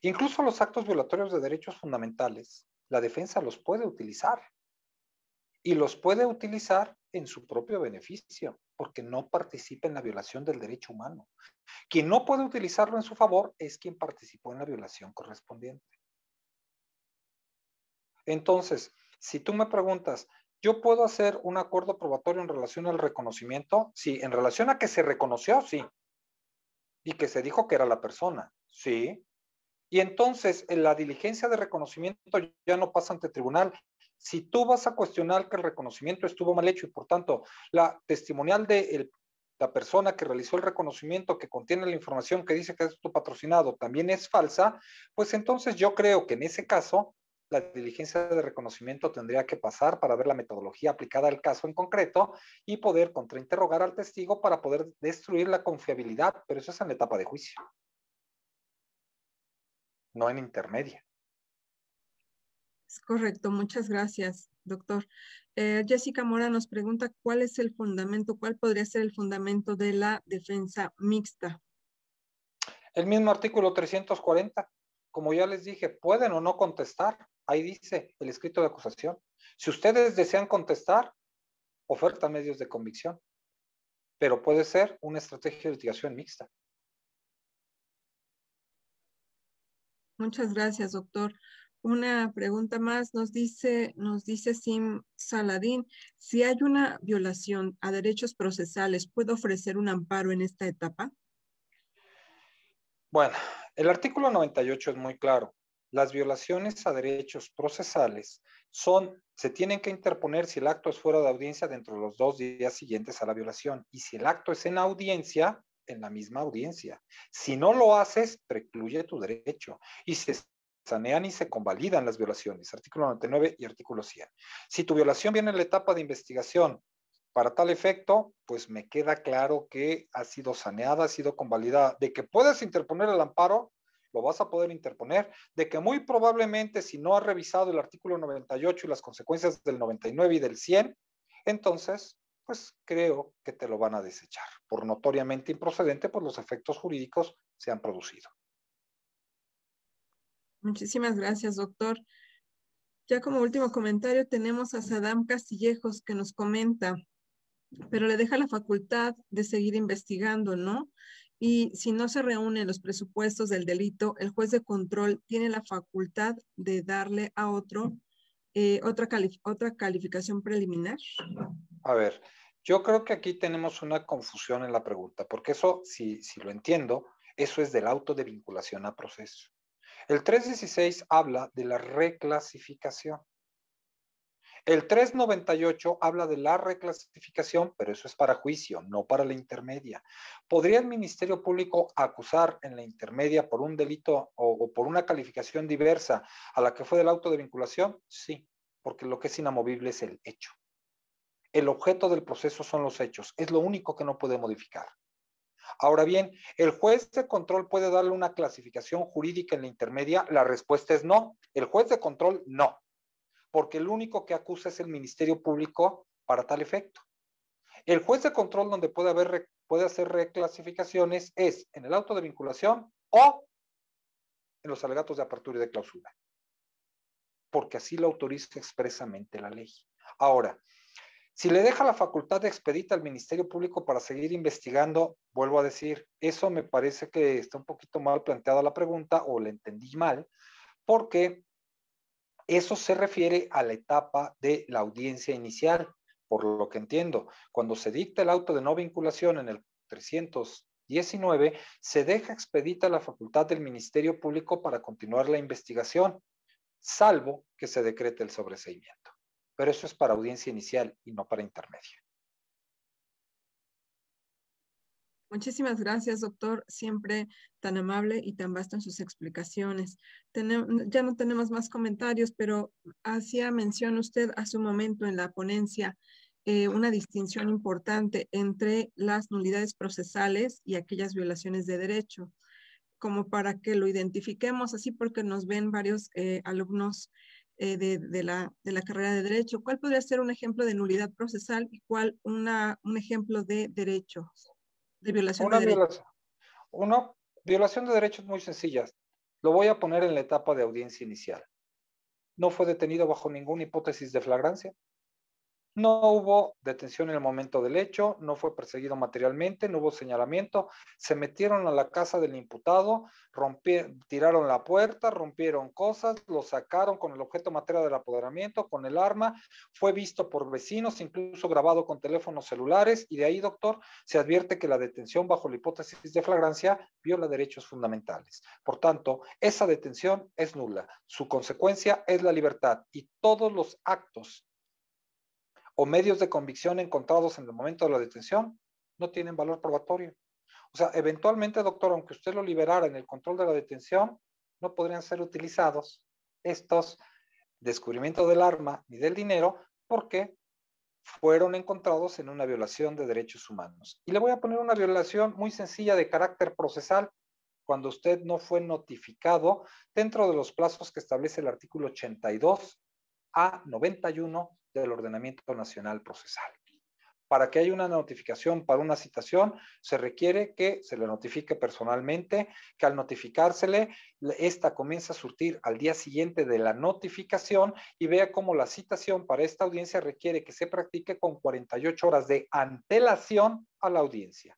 Incluso los actos violatorios de derechos fundamentales, la defensa los puede utilizar y los puede utilizar en su propio beneficio, porque no participa en la violación del derecho humano. Quien no puede utilizarlo en su favor es quien participó en la violación correspondiente. Entonces, si tú me preguntas, ¿yo puedo hacer un acuerdo probatorio en relación al reconocimiento? Sí, en relación a que se reconoció, sí. Y que se dijo que era la persona, sí. Y entonces, en la diligencia de reconocimiento ya no pasa ante tribunal. Si tú vas a cuestionar que el reconocimiento estuvo mal hecho y por tanto la testimonial de la persona que realizó el reconocimiento que contiene la información que dice que es tu patrocinado también es falsa, pues entonces yo creo que en ese caso la diligencia de reconocimiento tendría que pasar para ver la metodología aplicada al caso en concreto y poder contrainterrogar al testigo para poder destruir la confiabilidad, pero eso es en la etapa de juicio, no en intermedia.
Es correcto, muchas gracias, doctor. Jessica Mora nos pregunta cuál es el fundamento, cuál podría ser el fundamento de la defensa mixta.
El mismo artículo 340, como ya les dije, pueden o no contestar. Ahí dice el escrito de acusación. Si ustedes desean contestar, ofertan medios de convicción, pero puede ser una estrategia de litigación mixta.
Muchas gracias, doctor. Una pregunta más nos dice Sim Saladín, si hay una violación a derechos procesales, ¿puedo ofrecer un amparo en esta etapa?
Bueno, el artículo 98 es muy claro. Las violaciones a derechos procesales se tienen que interponer si el acto es fuera de audiencia dentro de los 2 días siguientes a la violación. Y si el acto es en audiencia, en la misma audiencia. Si no lo haces, precluye tu derecho. Y se sanean y se convalidan las violaciones. Artículo 99 y artículo 100. Si tu violación viene en la etapa de investigación, para tal efecto, pues me queda claro que ha sido saneada, ha sido convalidada. De que puedes interponer el amparo, lo vas a poder interponer. De que muy probablemente, si no has revisado el artículo 98 y las consecuencias del 99 y del 100, entonces, pues creo que te lo van a desechar. Por notoriamente improcedente, pues los efectos jurídicos se han producido.
Muchísimas gracias, doctor. Ya como último comentario tenemos a Sadam Castillejos que nos comenta, pero le deja la facultad de seguir investigando, ¿no? Y si no se reúnen los presupuestos del delito, el juez de control tiene la facultad de darle a otro otra calificación preliminar.
A ver, yo creo que aquí tenemos una confusión en la pregunta, porque eso, si lo entiendo, eso es del auto de vinculación a proceso. El 316 habla de la reclasificación. El 398 habla de la reclasificación, pero eso es para juicio, no para la intermedia. ¿Podría el Ministerio Público acusar en la intermedia por un delito o por una calificación diversa a la que fue del auto de vinculación? Sí, porque lo que es inamovible es el hecho. El objeto del proceso son los hechos, es lo único que no puede modificar. Ahora bien, ¿el juez de control puede darle una clasificación jurídica en la intermedia? La respuesta es no. El juez de control no, porque el único que acusa es el Ministerio Público para tal efecto. El juez de control donde puede hacer reclasificaciones es en el auto de vinculación o en los alegatos de apertura y de clausura, porque así lo autoriza expresamente la ley. Ahora, si le deja la facultad de expedita al Ministerio Público para seguir investigando, vuelvo a decir, eso me parece que está un poquito mal planteada la pregunta o la entendí mal, porque eso se refiere a la etapa de la audiencia inicial, por lo que entiendo. Cuando se dicta el auto de no vinculación en el 319, se deja expedita la facultad del Ministerio Público para continuar la investigación, salvo que se decrete el sobreseimiento. Pero eso es para audiencia inicial y no para intermedia.
Muchísimas gracias, doctor. Siempre tan amable y tan vasto en sus explicaciones. Ya no tenemos más comentarios, pero hacía mención usted hace un momento en la ponencia una distinción importante entre las nulidades procesales y aquellas violaciones de derecho, como para que lo identifiquemos así porque nos ven varios alumnos de la carrera de Derecho. ¿Cuál podría ser un ejemplo de nulidad procesal y cuál un ejemplo de derecho, de violación de derecho?
Una violación de derechos muy sencillas. Lo voy a poner en la etapa de audiencia inicial. No fue detenido bajo ninguna hipótesis de flagrancia. No hubo detención en el momento del hecho, no fue perseguido materialmente, no hubo señalamiento. Se metieron a la casa del imputado, tiraron la puerta, rompieron cosas, lo sacaron con el objeto material del apoderamiento, con el arma. Fue visto por vecinos, incluso grabado con teléfonos celulares. Y de ahí, doctor, se advierte que la detención bajo la hipótesis de flagrancia viola derechos fundamentales. Por tanto, esa detención es nula. Su consecuencia es la libertad y todos los actos o medios de convicción encontrados en el momento de la detención no tienen valor probatorio. O sea, eventualmente, doctor, aunque usted lo liberara en el control de la detención, no podrían ser utilizados estos descubrimiento del arma ni del dinero, porque fueron encontrados en una violación de derechos humanos. Y le voy a poner una violación muy sencilla de carácter procesal, cuando usted no fue notificado dentro de los plazos que establece el artículo 82 a 91 del Ordenamiento Nacional Procesal. Para que haya una notificación para una citación, se requiere que se le notifique personalmente, que al notificársele, esta comienza a surtir al día siguiente de la notificación y vea cómo la citación para esta audiencia requiere que se practique con 48 horas de antelación a la audiencia.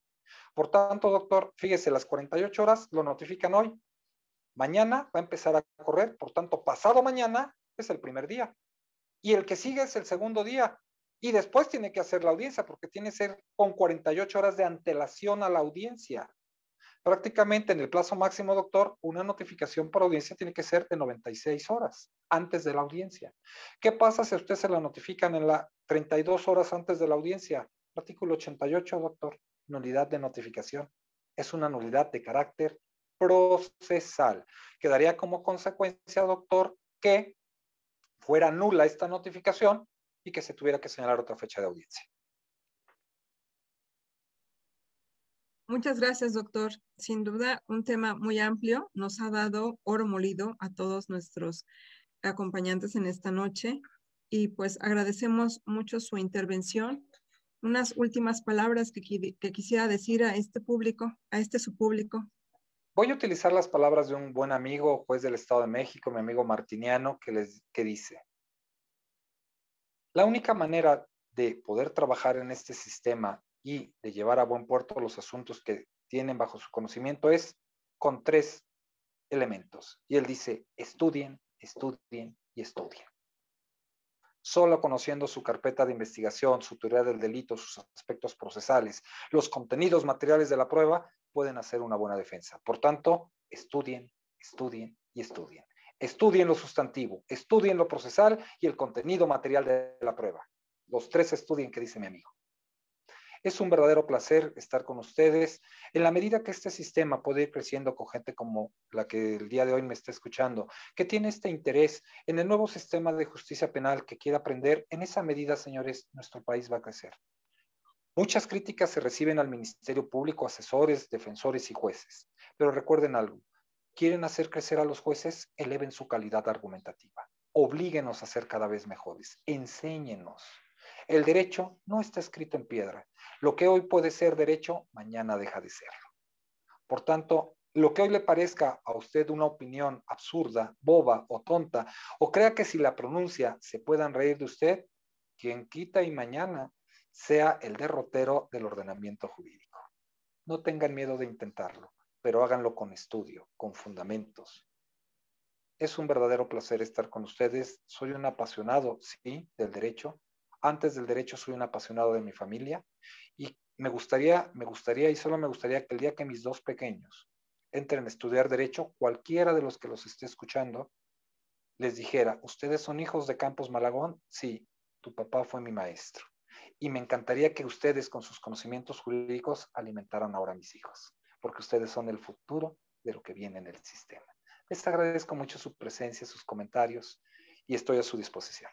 Por tanto, doctor, fíjese, las 48 horas lo notifican hoy. Mañana va a empezar a correr, por tanto, pasado mañana es el primer día. Y el que sigue es el segundo día. Y después tiene que hacer la audiencia, porque tiene que ser con 48 horas de antelación a la audiencia. Prácticamente en el plazo máximo, doctor, una notificación por audiencia tiene que ser de 96 horas antes de la audiencia. ¿Qué pasa si a usted se la notifican en la 32 horas antes de la audiencia? Artículo 88, doctor, nulidad de notificación. Es una nulidad de carácter procesal. Quedaría como consecuencia, doctor, que fuera nula esta notificación y que se tuviera que señalar otra fecha de audiencia.
Muchas gracias, doctor. Sin duda, un tema muy amplio. Nos ha dado oro molido a todos nuestros acompañantes en esta noche y pues agradecemos mucho su intervención. Unas últimas palabras que quisiera decir a este público, a este su público.
Voy a utilizar las palabras de un buen amigo, juez del Estado de México, mi amigo Martiniano, que dice: la única manera de poder trabajar en este sistema y de llevar a buen puerto los asuntos que tienen bajo su conocimiento es con 3 elementos. Y él dice: estudien, estudien y estudien. Solo conociendo su carpeta de investigación, su teoría del delito, sus aspectos procesales, los contenidos materiales de la prueba, pueden hacer una buena defensa. Por tanto, estudien, estudien y estudien. Estudien lo sustantivo, estudien lo procesal y el contenido material de la prueba. Los 3 estudien que dice mi amigo. Es un verdadero placer estar con ustedes. En la medida que este sistema puede ir creciendo con gente como la que el día de hoy me está escuchando, que tiene este interés en el nuevo sistema de justicia penal, que quiere aprender, en esa medida, señores, nuestro país va a crecer. Muchas críticas se reciben al Ministerio Público, asesores, defensores y jueces. Pero recuerden algo: ¿quieren hacer crecer a los jueces? Eleven su calidad argumentativa. Oblíguenos a ser cada vez mejores. Enséñenos. El derecho no está escrito en piedra. Lo que hoy puede ser derecho, mañana deja de serlo. Por tanto, lo que hoy le parezca a usted una opinión absurda, boba o tonta, o crea que si la pronuncia se puedan reír de usted, quien quita y mañana sea el derrotero del ordenamiento jurídico. No tengan miedo de intentarlo, pero háganlo con estudio, con fundamentos. Es un verdadero placer estar con ustedes. Soy un apasionado, sí, del derecho. Antes del derecho soy un apasionado de mi familia y me gustaría y solo me gustaría que el día que mis 2 pequeños entren a estudiar derecho, cualquiera de los que los esté escuchando les dijera: ¿ustedes son hijos de Campos Malagón? Sí, tu papá fue mi maestro. Y me encantaría que ustedes, con sus conocimientos jurídicos, alimentaran ahora a mis hijos, porque ustedes son el futuro de lo que viene en el sistema. Les agradezco mucho su presencia, sus comentarios, y estoy a su disposición.